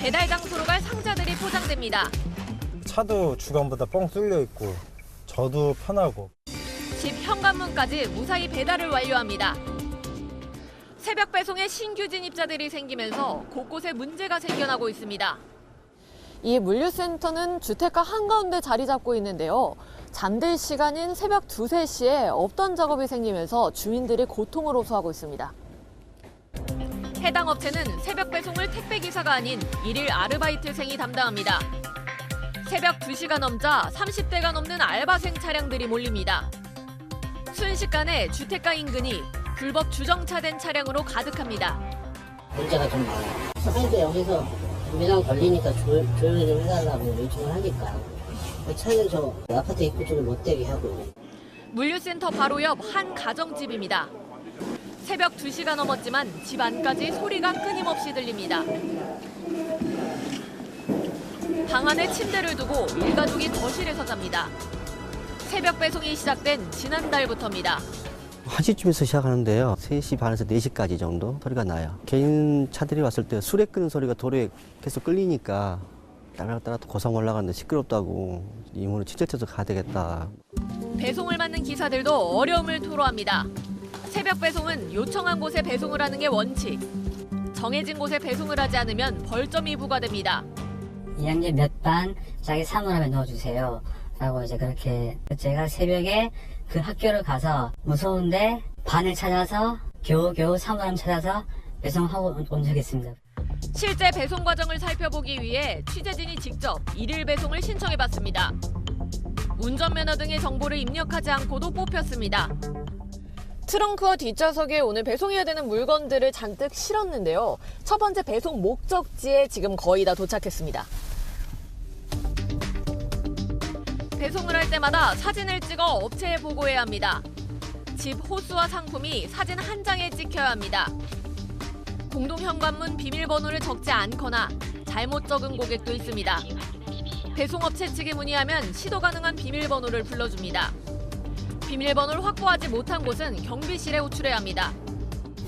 배달 장소로 갈 상자들이 포장됩니다. 차도 주간보다 뻥 뚫려 있고 저도 편하고. 집 현관문까지 무사히 배달을 완료합니다. 새벽 배송에 신규 진입자들이 생기면서 곳곳에 문제가 생겨나고 있습니다. 이 물류센터는 주택가 한가운데 자리 잡고 있는데요. 잠들 시간인 새벽 2, 3시에 없던 작업이 생기면서 주민들이 고통을 호소하고 있습니다. 해당 업체는 새벽 배송을 택배기사가 아닌 일일 아르바이트생이 담당합니다. 새벽 2시가 넘자 30대가 넘는 알바생 차량들이 몰립니다. 순식간에 주택가 인근이 불법 주정차된 차량으로 가득합니다. 문제가 좀 많아요. 사장님도 여기서 민원 걸리니까 조용히 좀 해달라고 요청을 하니까 차는 저 아파트 입구 쪽을 못 대게 하고. 물류센터 바로 옆 한 가정집입니다. 새벽 2시가 넘었지만 집 안까지 소리가 끊임없이 들립니다. 방 안에 침대를 두고 일가족이 거실에서 잡니다. 새벽 배송이 시작된 지난달부터입니다. 1시쯤에서 시작하는데요. 3시 반에서 4시까지 정도 소리가 나요. 개인 차들이 왔을 때 수레 끄는 소리가 도로에 계속 끌리니까 따라 고성 올라가는데 시끄럽다고 이모는 친척해서 가야 되겠다. 배송을 받는 기사들도 어려움을 토로합니다. 새벽 배송은 요청한 곳에 배송을 하는 게 원칙. 정해진 곳에 배송을 하지 않으면 벌점이 부과됩니다. 2학년 몇 반 자기 사물함에 넣어주세요 라고 이제 그렇게 제가 새벽에 그 학교를 가서 무서운데 반을 찾아서 겨우 사물함 찾아서 배송하고 온 적이 있습니다. 실제 배송 과정을 살펴보기 위해 취재진이 직접 일일 배송을 신청해봤습니다. 운전면허 등의 정보를 입력하지 않고도 뽑혔습니다. 트렁크와 뒷좌석에 오늘 배송해야 되는 물건들을 잔뜩 실었는데요. 첫 번째 배송 목적지에 지금 거의 다 도착했습니다. 배송을 할 때마다 사진을 찍어 업체에 보고해야 합니다. 집 호수와 상품이 사진 한 장에 찍혀야 합니다. 공동 현관문 비밀번호를 적지 않거나 잘못 적은 고객도 있습니다. 배송업체 측에 문의하면 시도 가능한 비밀번호를 불러줍니다. 비밀번호를 확보하지 못한 곳은 경비실에 호출해야 합니다.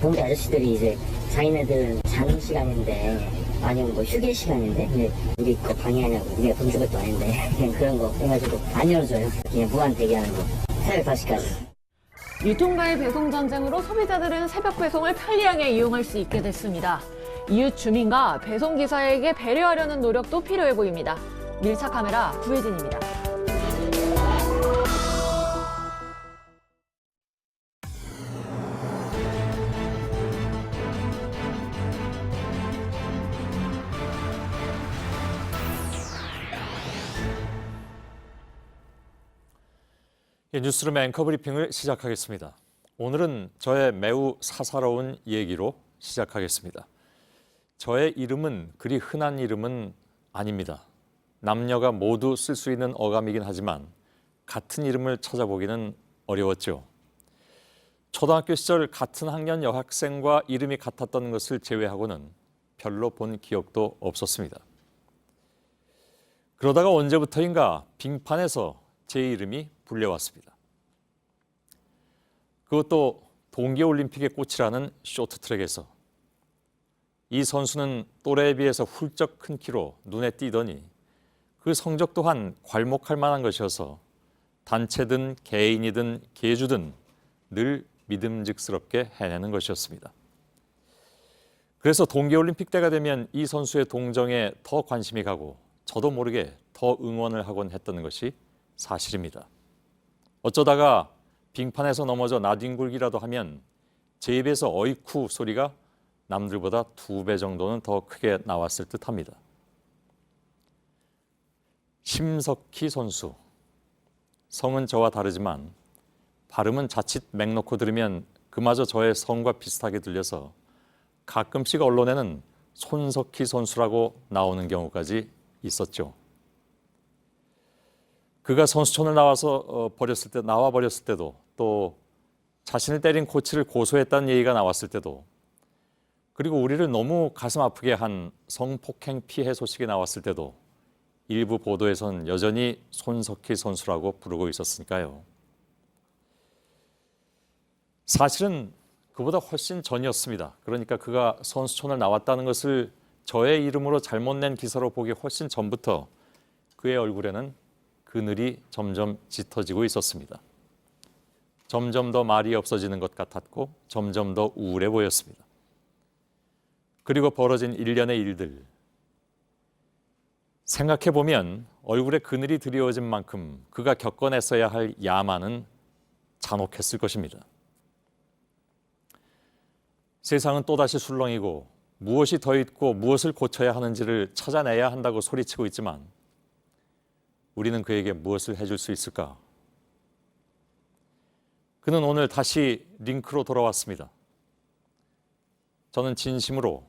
경비 아저씨들이 이제 자기네들은 자는 시간인데 아니면 뭐 휴게 시간인데 우리 거 방해하냐고 우리가 돈 줄 것도 아닌데 그냥 그런 거 해가지고 안 열어줘요. 그냥 무한 대기하는 거 새벽 5시까지. 유통가의 배송 전쟁으로 소비자들은 새벽 배송을 편리하게 이용할 수 있게 됐습니다. 이웃 주민과 배송 기사에게 배려하려는 노력도 필요해 보입니다. 밀착 카메라 구혜진입니다. 뉴스룸 앵커 브리핑을 시작하겠습니다. 오늘은 저의 매우 사사로운 얘기로 시작하겠습니다. 저의 이름은 그리 흔한 이름은 아닙니다. 남녀가 모두 쓸 수 있는 어감이긴 하지만 같은 이름을 찾아보기는 어려웠죠. 초등학교 시절 같은 학년 여학생과 이름이 같았던 것을 제외하고는 별로 본 기억도 없었습니다. 그러다가 언제부터인가 빙판에서 제 이름이 불려왔습니다. 그것도 동계올림픽의 꽃이라는 쇼트트랙에서. 이 선수는 또래에 비해서 훌쩍 큰 키로 눈에 띄더니 그 성적 또한 괄목할 만한 것이어서 단체든 개인이든 계주든 늘 믿음직스럽게 해내는 것이었습니다. 그래서 동계올림픽 때가 되면 이 선수의 동정에 더 관심이 가고 저도 모르게 더 응원을 하곤 했던 것이 사실입니다. 어쩌다가 빙판에서 넘어져 나뒹굴기라도 하면 제 입에서 어이쿠 소리가 남들보다 2배 정도는 더 크게 나왔을 듯합니다. 심석희 선수. 성은 저와 다르지만 발음은 자칫 맹 놓고 들으면 그마저 저의 성과 비슷하게 들려서 가끔씩 언론에는 손석희 선수라고 나오는 경우까지 있었죠. 그가 선수촌을 나와 버렸을 때도 또 자신을 때린 코치를 고소했다는 얘기가 나왔을 때도 그리고 우리를 너무 가슴 아프게 한 성폭행 피해 소식이 나왔을 때도 일부 보도에선 여전히 손석희 선수라고 부르고 있었으니까요. 사실은 그보다 훨씬 전이었습니다. 그러니까 그가 선수촌을 나왔다는 것을 저의 이름으로 잘못 낸 기사로 보기 훨씬 전부터 그의 얼굴에는 그늘이 점점 짙어지고 있었습니다. 점점 더 말이 없어지는 것 같았고 점점 더 우울해 보였습니다. 그리고 벌어진 일련의 일들. 생각해보면 얼굴에 그늘이 드리워진 만큼 그가 겪어냈어야 할 야만은 잔혹했을 것입니다. 세상은 또다시 술렁이고 무엇이 더 있고 무엇을 고쳐야 하는지를 찾아내야 한다고 소리치고 있지만 우리는 그에게 무엇을 해줄 수 있을까? 그는 오늘 다시 링크로 돌아왔습니다. 저는 진심으로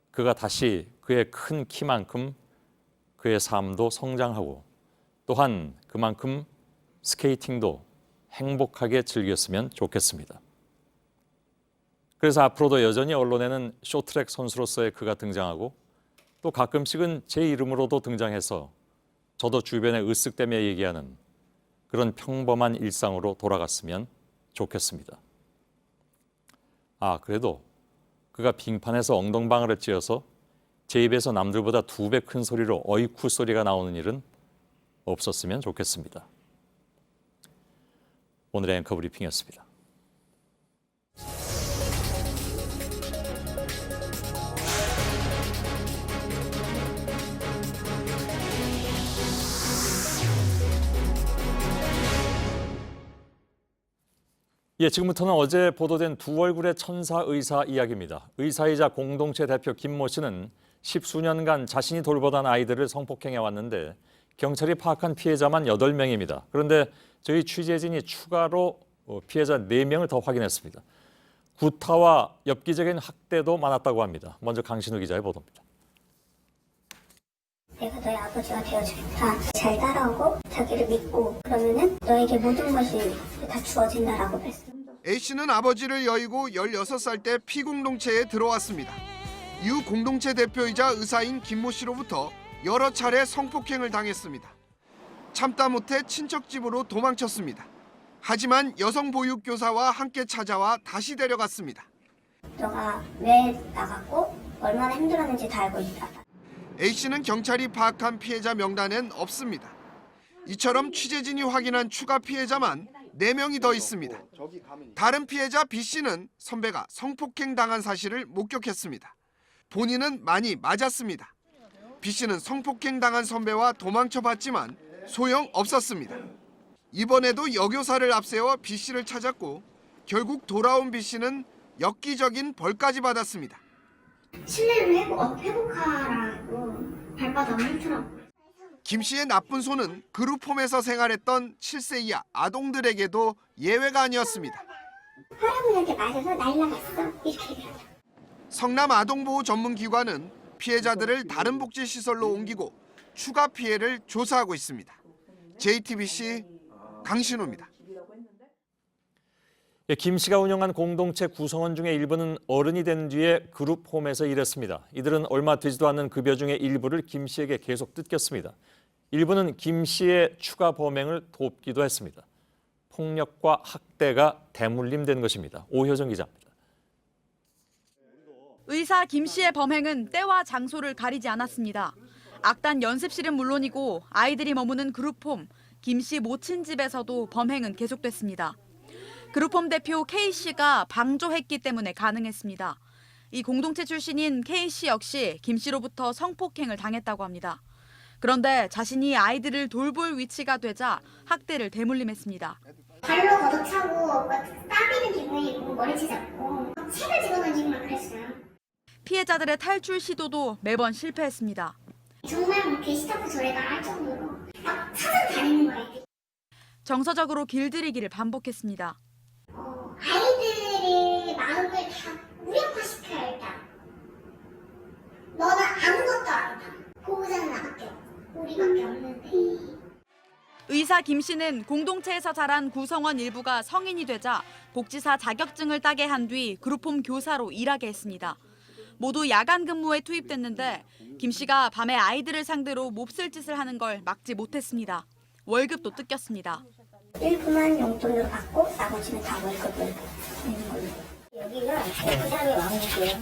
그가 다시 그의 큰 키만큼 그의 삶도 성장하고 또한 그만큼 스케이팅도 행복하게 즐겼으면 좋겠습니다. 그래서 앞으로도 여전히 언론에는 쇼트트랙 선수로서의 그가 등장하고 또 가끔씩은 제 이름으로도 등장해서 저도 주변에 으쓱대며 얘기하는 그런 평범한 일상으로 돌아갔으면 좋겠습니다. 그래도 그가 빙판에서 엉덩방아를 찧어서 제 입에서 남들보다 2배 큰 소리로 어이쿠 소리가 나오는 일은 없었으면 좋겠습니다. 오늘의 앵커 브리핑이었습니다. 지금부터는 어제 보도된 두 얼굴의 천사 의사 이야기입니다. 의사이자 공동체 대표 김모 씨는 10수년간 자신이 돌보던 아이들을 성폭행해 왔는데 경찰이 파악한 피해자만 8명입니다. 그런데 저희 취재진이 추가로 피해자 4명을 더 확인했습니다. 구타와 엽기적인 학대도 많았다고 합니다. 먼저 강신우 기자의 보도입니다. 내가 너의 아버지가 되어주겠다. 잘 따라오고 자기를 믿고 그러면은 너에게 모든 것이 다 주어진다라고 그랬어. A씨는 아버지를 여의고 16살 때 피공동체에 들어왔습니다. 이후 공동체 대표이자 의사인 김모 씨로부터 여러 차례 성폭행을 당했습니다. 참다 못해 친척 집으로 도망쳤습니다. 하지만 여성 보육교사와 함께 찾아와 다시 데려갔습니다. 너가 왜 나갔고 얼마나 힘들었는지 다 알고 있다. A씨는 경찰이 파악한 피해자 명단엔 없습니다. 이처럼 취재진이 확인한 추가 피해자만 4명이 더 있습니다. 다른 피해자 B씨는 선배가 성폭행 당한 사실을 목격했습니다. 본인은 많이 맞았습니다. B씨는 성폭행 당한 선배와 도망쳐봤지만 소용없었습니다. 이번에도 여교사를 앞세워 B씨를 찾았고 결국 돌아온 B씨는 엽기적인 벌까지 받았습니다. 신뢰를 회복하라고 발바닥을 훑으라고. 김 씨의 나쁜 손은 그룹홈에서 생활했던 7세 이하 아동들에게도 예외가 아니었습니다. 할아버지한테 맞아서 날라갔어. 이렇게 얘기하죠. 성남 아동보호 전문기관은 피해자들을 다른 복지시설로 옮기고 추가 피해를 조사하고 있습니다. JTBC 강신호입니다. 김 씨가 운영한 공동체 구성원 중에 일부는 어른이 된 뒤에 그룹홈에서 일했습니다. 이들은 얼마 되지도 않는 급여 중의 일부를 김 씨에게 계속 뜯겼습니다. 일부는 김 씨의 추가 범행을 돕기도 했습니다. 폭력과 학대가 대물림된 것입니다. 오효정 기자입니다. 의사 김 씨의 범행은 때와 장소를 가리지 않았습니다. 악단 연습실은 물론이고 아이들이 머무는 그룹홈, 김 씨 모친 집에서도 범행은 계속됐습니다. 그룹홈 대표 K 씨가 방조했기 때문에 가능했습니다. 이 공동체 출신인 K 씨 역시 김 씨로부터 성폭행을 당했다고 합니다. 그런데 자신이 아이들을 돌볼 위치가 되자 학대를 대물림했습니다. 발로 걷어차고 따비는 기분이고 머리채 잡고 책을 집어던지고만 그랬어요. 피해자들의 탈출 시도도 매번 실패했습니다. 정말 게시타프 조례가 할 정도로 막 찾아다니는 거예요. 정서적으로 길들이기를 반복했습니다. 아이들의 마음을 다 무력화시켜야 일단. 너는 아무것도 아니다. 보호자는 나밖에 없고 우리밖에 없는데. 의사 김 씨는 공동체에서 자란 구성원 일부가 성인이 되자 복지사 자격증을 따게 한 뒤 그룹홈 교사로 일하게 했습니다. 모두 야간 근무에 투입됐는데 김 씨가 밤에 아이들을 상대로 몹쓸 짓을 하는 걸 막지 못했습니다. 월급도 뜯겼습니다. 일부만 용돈으로 받고 나머지는 다 월급을 내는 걸로. 여기가 그 사람의 왕국이에요.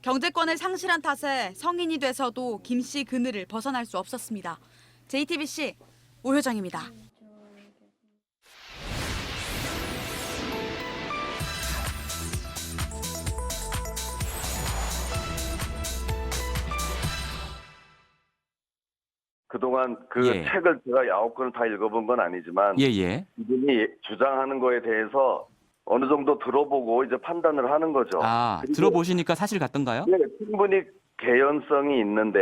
경제권을 상실한 탓에 성인이 돼서도 김 씨 그늘을 벗어날 수 없었습니다. JTBC 오효정입니다. 그동안 그 책을 제가 9권을 다 읽어본 건 아니지만 이분이 주장하는 거에 대해서 어느 정도 들어보고 이제 판단을 하는 거죠. 들어보시니까 사실 같던가요? 네, 충분히 개연성이 있는데.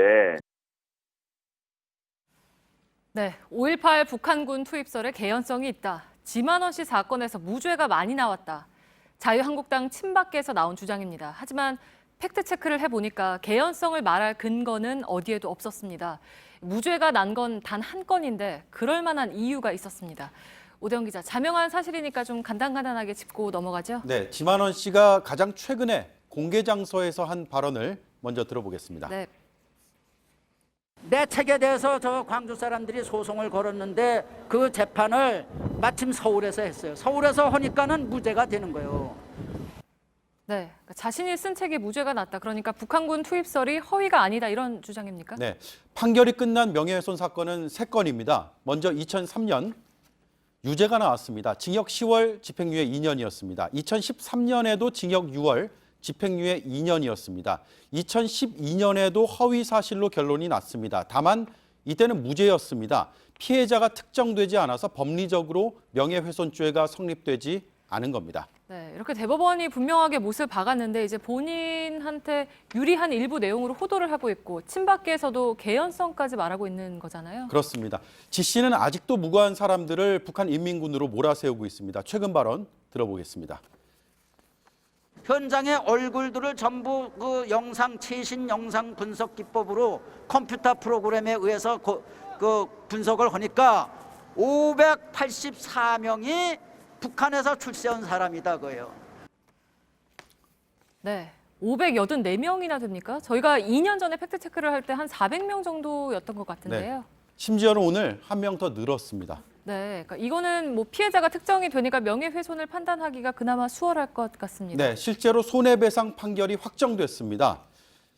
네, 5.18 북한군 투입설에 개연성이 있다. 지만원 씨 사건에서 무죄가 많이 나왔다. 자유한국당 친박계에서 나온 주장입니다. 하지만 팩트체크를 해보니까 개연성을 말할 근거는 어디에도 없었습니다. 무죄가 난 건 단 한 건인데 그럴 만한 이유가 있었습니다. 오대영 기자, 자명한 사실이니까 좀 간단간단하게 짚고 넘어가죠. 네, 지만원 씨가 가장 최근에 공개 장소에서 한 발언을 먼저 들어보겠습니다. 네. 내 책에 대해서 저 광주 사람들이 소송을 걸었는데 그 재판을 마침 서울에서 했어요. 서울에서 하니까는 무죄가 되는 거예요. 네, 그러니까 자신이 쓴 책에 무죄가 났다. 그러니까 북한군 투입설이 허위가 아니다 이런 주장입니까? 네, 판결이 끝난 명예훼손 사건은 3건입니다. 먼저 2003년 유죄가 나왔습니다. 징역 10월, 집행유예 2년이었습니다. 2013년에도 징역 6월, 집행유예 2년이었습니다. 2012년에도 허위 사실로 결론이 났습니다. 다만 이때는 무죄였습니다. 피해자가 특정되지 않아서 법리적으로 명예훼손죄가 성립되지 않은 겁니다. 네, 이렇게 대법원이 분명하게 못을 박았는데 이제 본인한테 유리한 일부 내용으로 호도를 하고 있고 친박계에서도 개연성까지 말하고 있는 거잖아요. 그렇습니다. 지 씨는 아직도 무고한 사람들을 북한 인민군으로 몰아세우고 있습니다. 최근 발언 들어보겠습니다. 현장의 얼굴들을 전부 그 최신 영상 분석 기법으로 컴퓨터 프로그램에 의해서 그 분석을 하니까 584명이 북한에서 출세한 사람이다 그예요. 네, 584명이나 됩니까? 저희가 2년 전에 팩트체크를 할 때 한 400명 정도였던 것 같은데요. 네. 심지어는 오늘 한 명 더 늘었습니다. 네, 그러니까 이거는 뭐 피해자가 특정이 되니까 명예훼손을 판단하기가 그나마 수월할 것 같습니다. 네, 실제로 손해배상 판결이 확정됐습니다.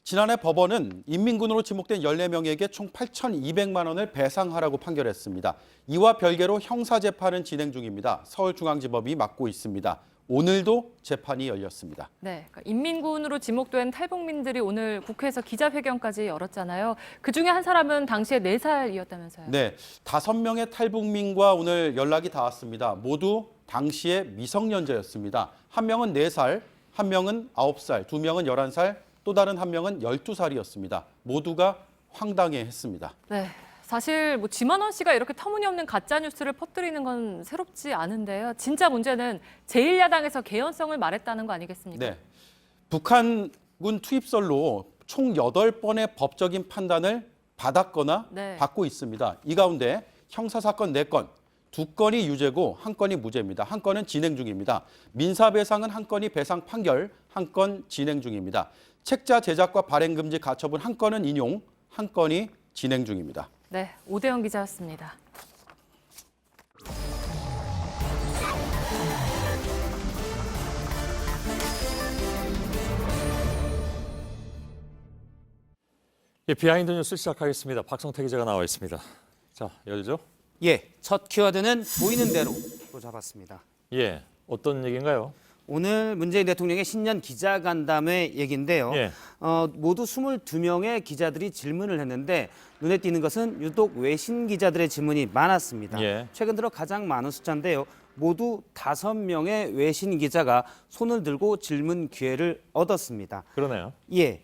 지난해 법원은 인민군으로 지목된 14명에게 총 8,200만 원을 배상하라고 판결했습니다. 이와 별개로 형사재판은 진행 중입니다. 서울중앙지법이 맡고 있습니다. 오늘도 재판이 열렸습니다. 네, 그러니까 인민군으로 지목된 탈북민들이 오늘 국회에서 기자회견까지 열었잖아요. 그중에 한 사람은 당시에 4살이었다면서요. 네, 5명의 탈북민과 오늘 연락이 닿았습니다. 모두 당시에 미성년자였습니다. 한 명은 4살, 한 명은 9살, 2명은 11살, 또 다른 한 명은 12살이었습니다. 모두가 황당해했습니다. 네, 사실 뭐 지만원 씨가 이렇게 터무니없는 가짜 뉴스를 퍼뜨리는 건 새롭지 않은데요. 진짜 문제는 제1야당에서 개연성을 말했다는 거 아니겠습니까? 네, 북한군 투입설로 총 8번의 법적인 판단을 받았거나 받고 있습니다. 이 가운데 형사사건 4건, 2건이 유죄고 1건이 무죄입니다. 1건은 진행 중입니다. 민사배상은 1건이 배상 판결, 1건 진행 중입니다. 책자 제작과 발행 금지 가처분 1건은 인용, 1건이 진행 중입니다. 네, 오대영 기자였습니다. 예, 비하인드 뉴스 시작하겠습니다. 박성태 기자가 나와 있습니다. 자, 열죠? 예, 첫 키워드는 보이는 대로 또 잡았습니다. 예, 어떤 얘기인가요? 오늘 문재인 대통령의 신년 기자간담회 얘기인데요. 예. 모두 22명의 기자들이 질문을 했는데 눈에 띄는 것은 유독 외신 기자들의 질문이 많았습니다. 예. 최근 들어 가장 많은 숫자인데요. 모두 5명의 외신 기자가 손을 들고 질문 기회를 얻었습니다. 그러네요. 예.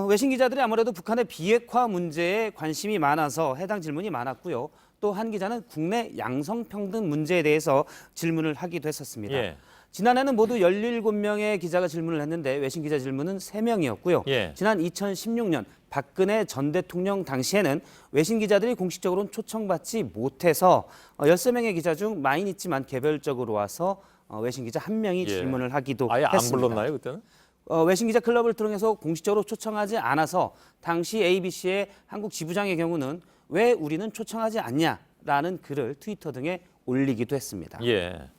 외신 기자들이 아무래도 북한의 비핵화 문제에 관심이 많아서 해당 질문이 많았고요. 또 한 기자는 국내 양성평등 문제에 대해서 질문을 하기도 했었습니다. 예. 지난해는 모두 17명의 기자가 질문을 했는데 외신 기자 질문은 3명이었고요. 예. 지난 2016년 박근혜 전 대통령 당시에는 외신 기자들이 공식적으로는 초청받지 못해서 13명의 기자 중 많이는 있지만 개별적으로 와서 외신 기자 1명이 예. 질문을 하기도 아예 했습니다. 안 불렀나요, 그때는? 외신 기자 클럽을 통해서 공식적으로 초청하지 않아서 당시 ABC의 한국 지부장의 경우는 왜 우리는 초청하지 않냐라는 글을 트위터 등에 올리기도 했습니다. 예.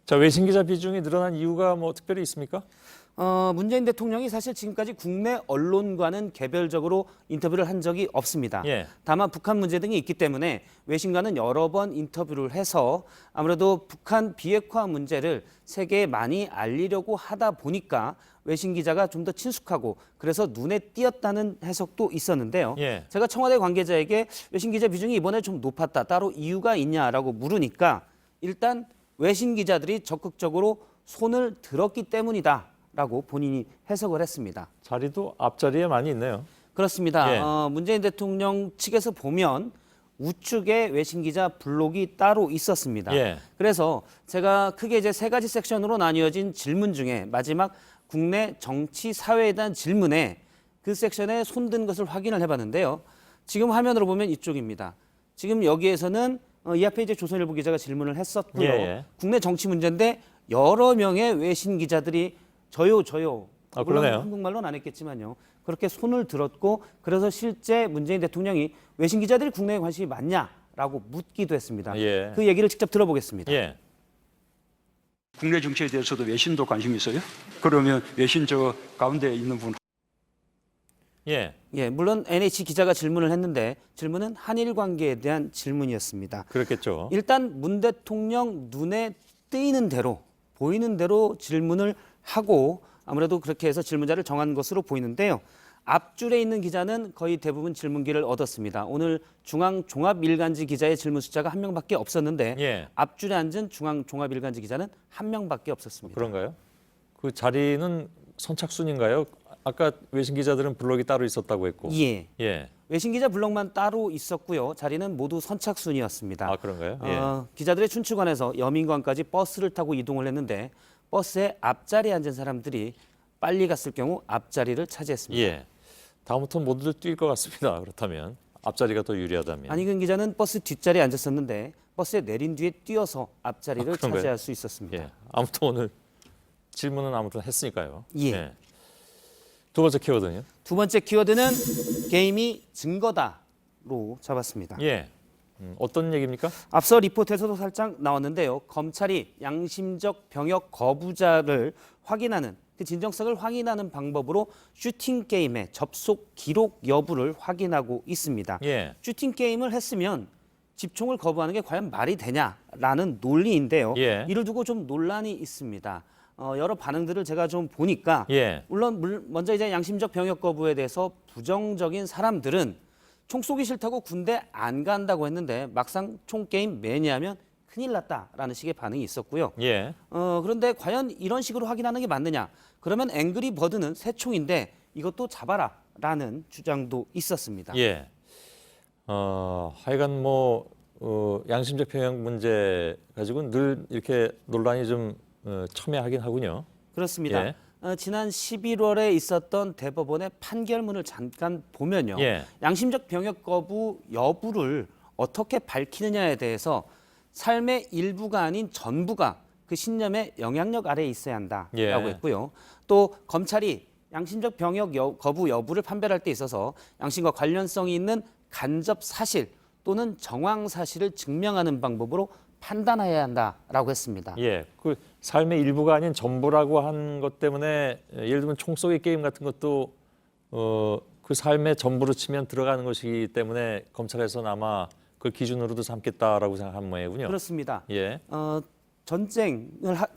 자, 외신 기자 비중이 늘어난 이유가 뭐 특별히 있습니까? 문재인 대통령이 사실 지금까지 국내 언론과는 개별적으로 인터뷰를 한 적이 없습니다. 예. 다만 북한 문제 등이 있기 때문에 외신과는 여러 번 인터뷰를 해서 아무래도 북한 비핵화 문제를 세계에 많이 알리려고 하다 보니까 외신 기자가 좀 더 친숙하고 그래서 눈에 띄었다는 해석도 있었는데요. 예. 제가 청와대 관계자에게 외신 기자 비중이 이번에 좀 높았다. 따로 이유가 있냐라고 물으니까 일단 외신 기자들이 적극적으로 손을 들었기 때문이다라고 본인이 해석을 했습니다. 자리도 앞자리에 많이 있네요. 그렇습니다. 예. 문재인 대통령 측에서 보면 우측에 외신 기자 블록이 따로 있었습니다. 예. 그래서 제가 크게 이제 3가지 섹션으로 나뉘어진 질문 중에 마지막 국내 정치 사회에 대한 질문에 그 섹션에 손든 것을 확인을 해봤는데요. 지금 화면으로 보면 이쪽입니다. 지금 여기에서는 이 앞에 이제 조선일보 기자가 질문을 했었고요. 예. 국내 정치 문제인데 여러 명의 외신 기자들이 저요. 물론 그러네요. 한국말로는 안 했겠지만요. 그렇게 손을 들었고 그래서 실제 문재인 대통령이 외신 기자들이 국내에 관심이 많냐라고 묻기도 했습니다. 예. 그 얘기를 직접 들어보겠습니다. 예. 국내 정치에 대해서도 외신도 관심이 있어요? 그러면 외신 저 가운데 있는 분. 예. 물론 NH 기자가 질문을 했는데 질문은 한일 관계에 대한 질문이었습니다. 그렇겠죠. 일단 문 대통령 눈에 띄는 대로 보이는 대로 질문을 하고 아무래도 그렇게 해서 질문자를 정한 것으로 보이는데요. 앞줄에 있는 기자는 거의 대부분 질문기를 얻었습니다. 오늘 중앙종합일간지 기자의 질문 숫자가 1명밖에 없었는데 예. 앞줄에 앉은 중앙종합일간지 기자는 1명밖에 없었습니다. 그런가요? 그 자리는 선착순인가요? 아까 외신 기자들은 블록이 따로 있었다고 했고. 예. 예. 외신 기자 블록만 따로 있었고요. 자리는 모두 선착순이었습니다. 아, 그런가요? 예. 기자들의 춘추관에서 여민관까지 버스를 타고 이동을 했는데 버스의 앞자리에 앉은 사람들이 빨리 갔을 경우 앞자리를 차지했습니다. 예. 다음부터는 모두들 뛸 것 같습니다. 그렇다면 앞자리가 더 유리하다면. 안희근 기자는 버스 뒷자리에 앉았었는데 버스에 내린 뒤에 뛰어서 앞자리를 그런가요? 차지할 수 있었습니다. 예. 아무튼 오늘 질문은 아무튼 했으니까요. 예. 두 번째 키워드는요? 두 번째 키워드는 게임이 증거다로 잡았습니다. 예. 어떤 얘기입니까? 앞서 리포트에서도 살짝 나왔는데요. 검찰이 양심적 병역 거부자를 확인하는 그 진정성을 확인하는 방법으로 슈팅 게임의 접속 기록 여부를 확인하고 있습니다. 예. 슈팅 게임을 했으면 집총을 거부하는 게 과연 말이 되냐라는 논리인데요. 예. 이를 두고 좀 논란이 있습니다. 여러 반응들을 제가 좀 보니까 예. 물론 먼저 이제 양심적 병역 거부에 대해서 부정적인 사람들은 총 쏘기 싫다고 군대 안 간다고 했는데 막상 총 게임 매니아면 큰일 났다라는 식의 반응이 있었고요. 예. 그런데 과연 이런 식으로 확인하는 게 맞느냐? 그러면 앵그리 버드는 새 총인데 이것도 잡아라라는 주장도 있었습니다. 예. 하여간 양심적 병역 문제 가지고는 늘 이렇게 논란이 좀 첨예하긴 하군요. 그렇습니다. 예. 지난 11월에 있었던 대법원의 판결문을 잠깐 보면요. 예. 양심적 병역 거부 여부를 어떻게 밝히느냐에 대해서 삶의 일부가 아닌 전부가 그 신념의 영향력 아래에 있어야 한다라고 예. 했고요. 또 검찰이 양심적 병역 거부 여부를 판별할 때 있어서 양심과 관련성이 있는 간접 사실 또는 정황 사실을 증명하는 방법으로 판단해야 한다라고 했습니다. 예, 그 삶의 일부가 아닌 전부라고 한 것 때문에 예를 들면 총쏘기 게임 같은 것도 그 삶의 전부로 치면 들어가는 것이기 때문에 검찰에서는 아마 그 기준으로도 삼겠다라고 생각한 모양이군요. 그렇습니다. 예.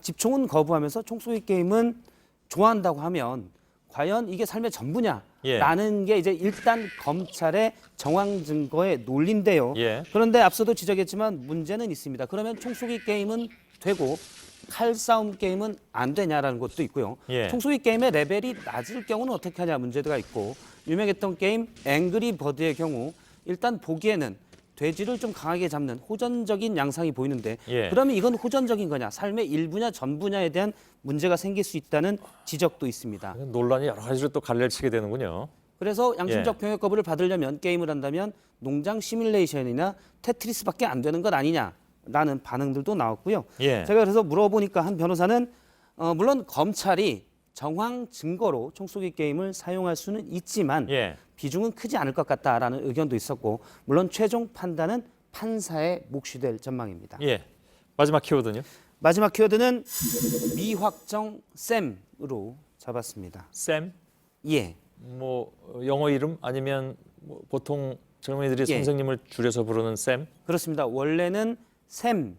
집총은 거부하면서 총쏘기 게임은 좋아한다고 하면 과연 이게 삶의 전부냐라는 게 이제 일단 검찰의 정황 증거의 논리인데요. 예. 그런데 앞서도 지적했지만 문제는 있습니다. 그러면 총쏘기 게임은 되고 칼싸움 게임은 안 되냐라는 것도 있고요. 예. 총쏘기 게임의 레벨이 낮을 경우는 어떻게 하냐 문제가 있고 유명했던 게임 앵그리 버드의 경우 일단 보기에는 돼지를 좀 강하게 잡는 호전적인 양상이 보이는데 예. 그러면 이건 호전적인 거냐 삶의 일부냐 전부냐에 대한 문제가 생길 수 있다는 지적도 있습니다. 논란이 여러 가지로 또 갈려치게 되는군요. 그래서 양심적 예. 병역 거부를 받으려면 게임을 한다면 농장 시뮬레이션이나 테트리스밖에 안 되는 것 아니냐라는 반응들도 나왔고요. 예. 제가 그래서 물어보니까 한 변호사는 물론 검찰이 정황 증거로 총쏘기 게임을 사용할 수는 있지만 예. 비중은 크지 않을 것 같다라는 의견도 있었고 물론 최종 판단은 판사의 몫이 될 전망입니다. 예. 마지막 키워드는요? 마지막 키워드는 미확정 쌤으로 잡았습니다. 쌤? 예. 영어 이름 아니면 보통 젊은이들이 예. 선생님을 줄여서 부르는 쌤? 그렇습니다. 원래는 쌤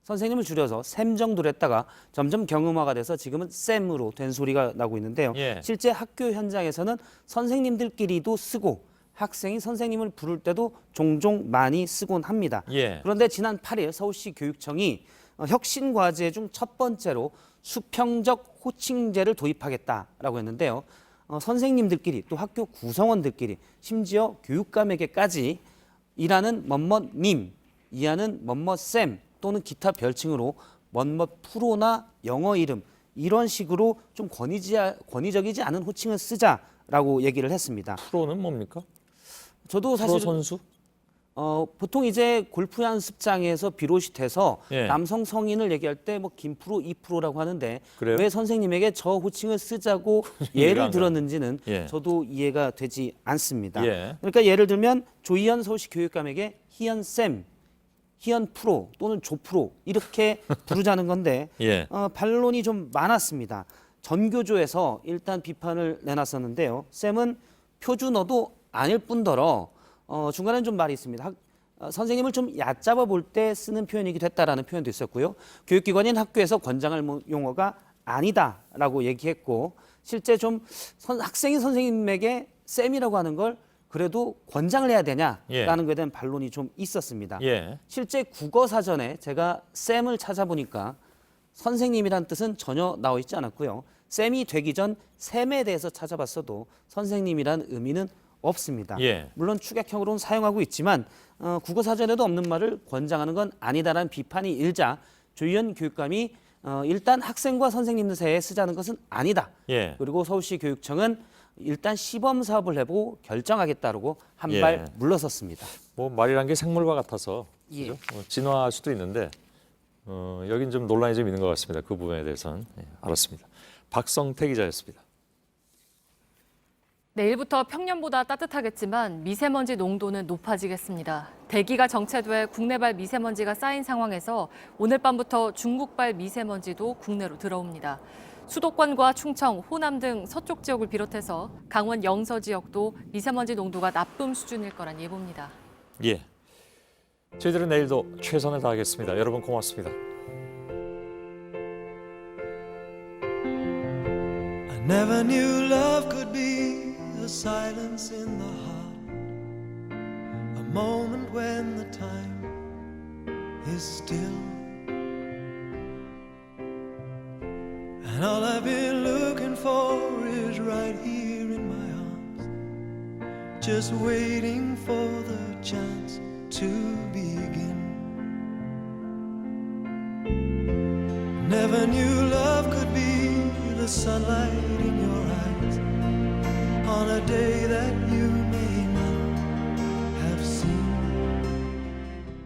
선생님을 줄여서 쌤 정도로 했다가 점점 경음화가 돼서 지금은 쌤으로 된 소리가 나고 있는데요. 예. 실제 학교 현장에서는 선생님들끼리도 쓰고 학생이 선생님을 부를 때도 종종 많이 쓰곤 합니다. 예. 그런데 지난 8일 서울시 교육청이 혁신과제 중 첫 번째로 수평적 호칭제를 도입하겠다라고 했는데요. 선생님들끼리 또 학교 구성원들끼리 심지어 교육감에게까지 일하는 멋멋님, 이하는 멋멋쌤 또는 기타 별칭으로 멋멋 프로나 영어 이름 이런 식으로 좀 권위적이지 않은 호칭을 쓰자라고 얘기를 했습니다. 프로는 뭡니까? 저도 사실 프로 선수? 보통 이제 골프 연습장에서 비롯이 돼서 예. 남성 성인을 얘기할 때 뭐 김프로, 이프로라고 하는데 그래요? 왜 선생님에게 저 호칭을 쓰자고 이해가 예를 안 들었는지는 예. 저도 이해가 되지 않습니다. 예. 그러니까 예를 들면 조희연 서울시 교육감에게 희연쌤, 희연 프로 또는 조 프로 이렇게 부르자는 건데 예. 반론이 좀 많았습니다. 전교조에서 일단 비판을 내놨었는데요. 쌤은 표준어도 아닐 뿐더러 중간에 좀 말이 있습니다. 선생님을 좀 얕잡아 볼 때 쓰는 표현이기도 했다라는 표현도 있었고요. 교육기관인 학교에서 권장할 용어가 아니다라고 얘기했고 실제 좀 학생이 선생님에게 쌤이라고 하는 걸 그래도 권장을 해야 되냐라는 예. 것에 대한 반론이 좀 있었습니다. 예. 실제 국어사전에 제가 쌤을 찾아보니까 선생님이란 뜻은 전혀 나와 있지 않았고요. 쌤이 되기 전 쌤에 대해서 찾아봤어도 선생님이란 의미는 없습니다. 예. 물론 축약형으로는 사용하고 있지만 국어사전에도 없는 말을 권장하는 건 아니다라는 비판이 일자 조희연 교육감이 일단 학생과 선생님들 사이에 쓰자는 것은 아니다. 예. 그리고 서울시 교육청은 일단 시범 사업을 해보고 결정하겠다고 한 발 예. 물러섰습니다. 뭐 말이란 게 생물과 같아서 예. 그죠? 진화할 수도 있는데 여긴 좀 논란이 좀 있는 것 같습니다. 그 부분에 대해서는 알았습니다. 박성태 기자였습니다. 내일부터 평년보다 따뜻하겠지만 미세먼지 농도는 높아지겠습니다. 대기가 정체돼 국내발 미세먼지가 쌓인 상황에서 오늘 밤부터 중국발 미세먼지도 국내로 들어옵니다. 수도권과 충청, 호남 등 서쪽 지역을 비롯해서 강원 영서 지역도 미세먼지 농도가 나쁨 수준일 거란 예보입니다. 예. 저희들은 내일도 최선을 다하겠습니다. 여러분 고맙습니다. I never knew love could be a silence in the heart, a moment when the time is still, and all I've been looking for is right here in my arms, just waiting for the chance to begin. Never knew love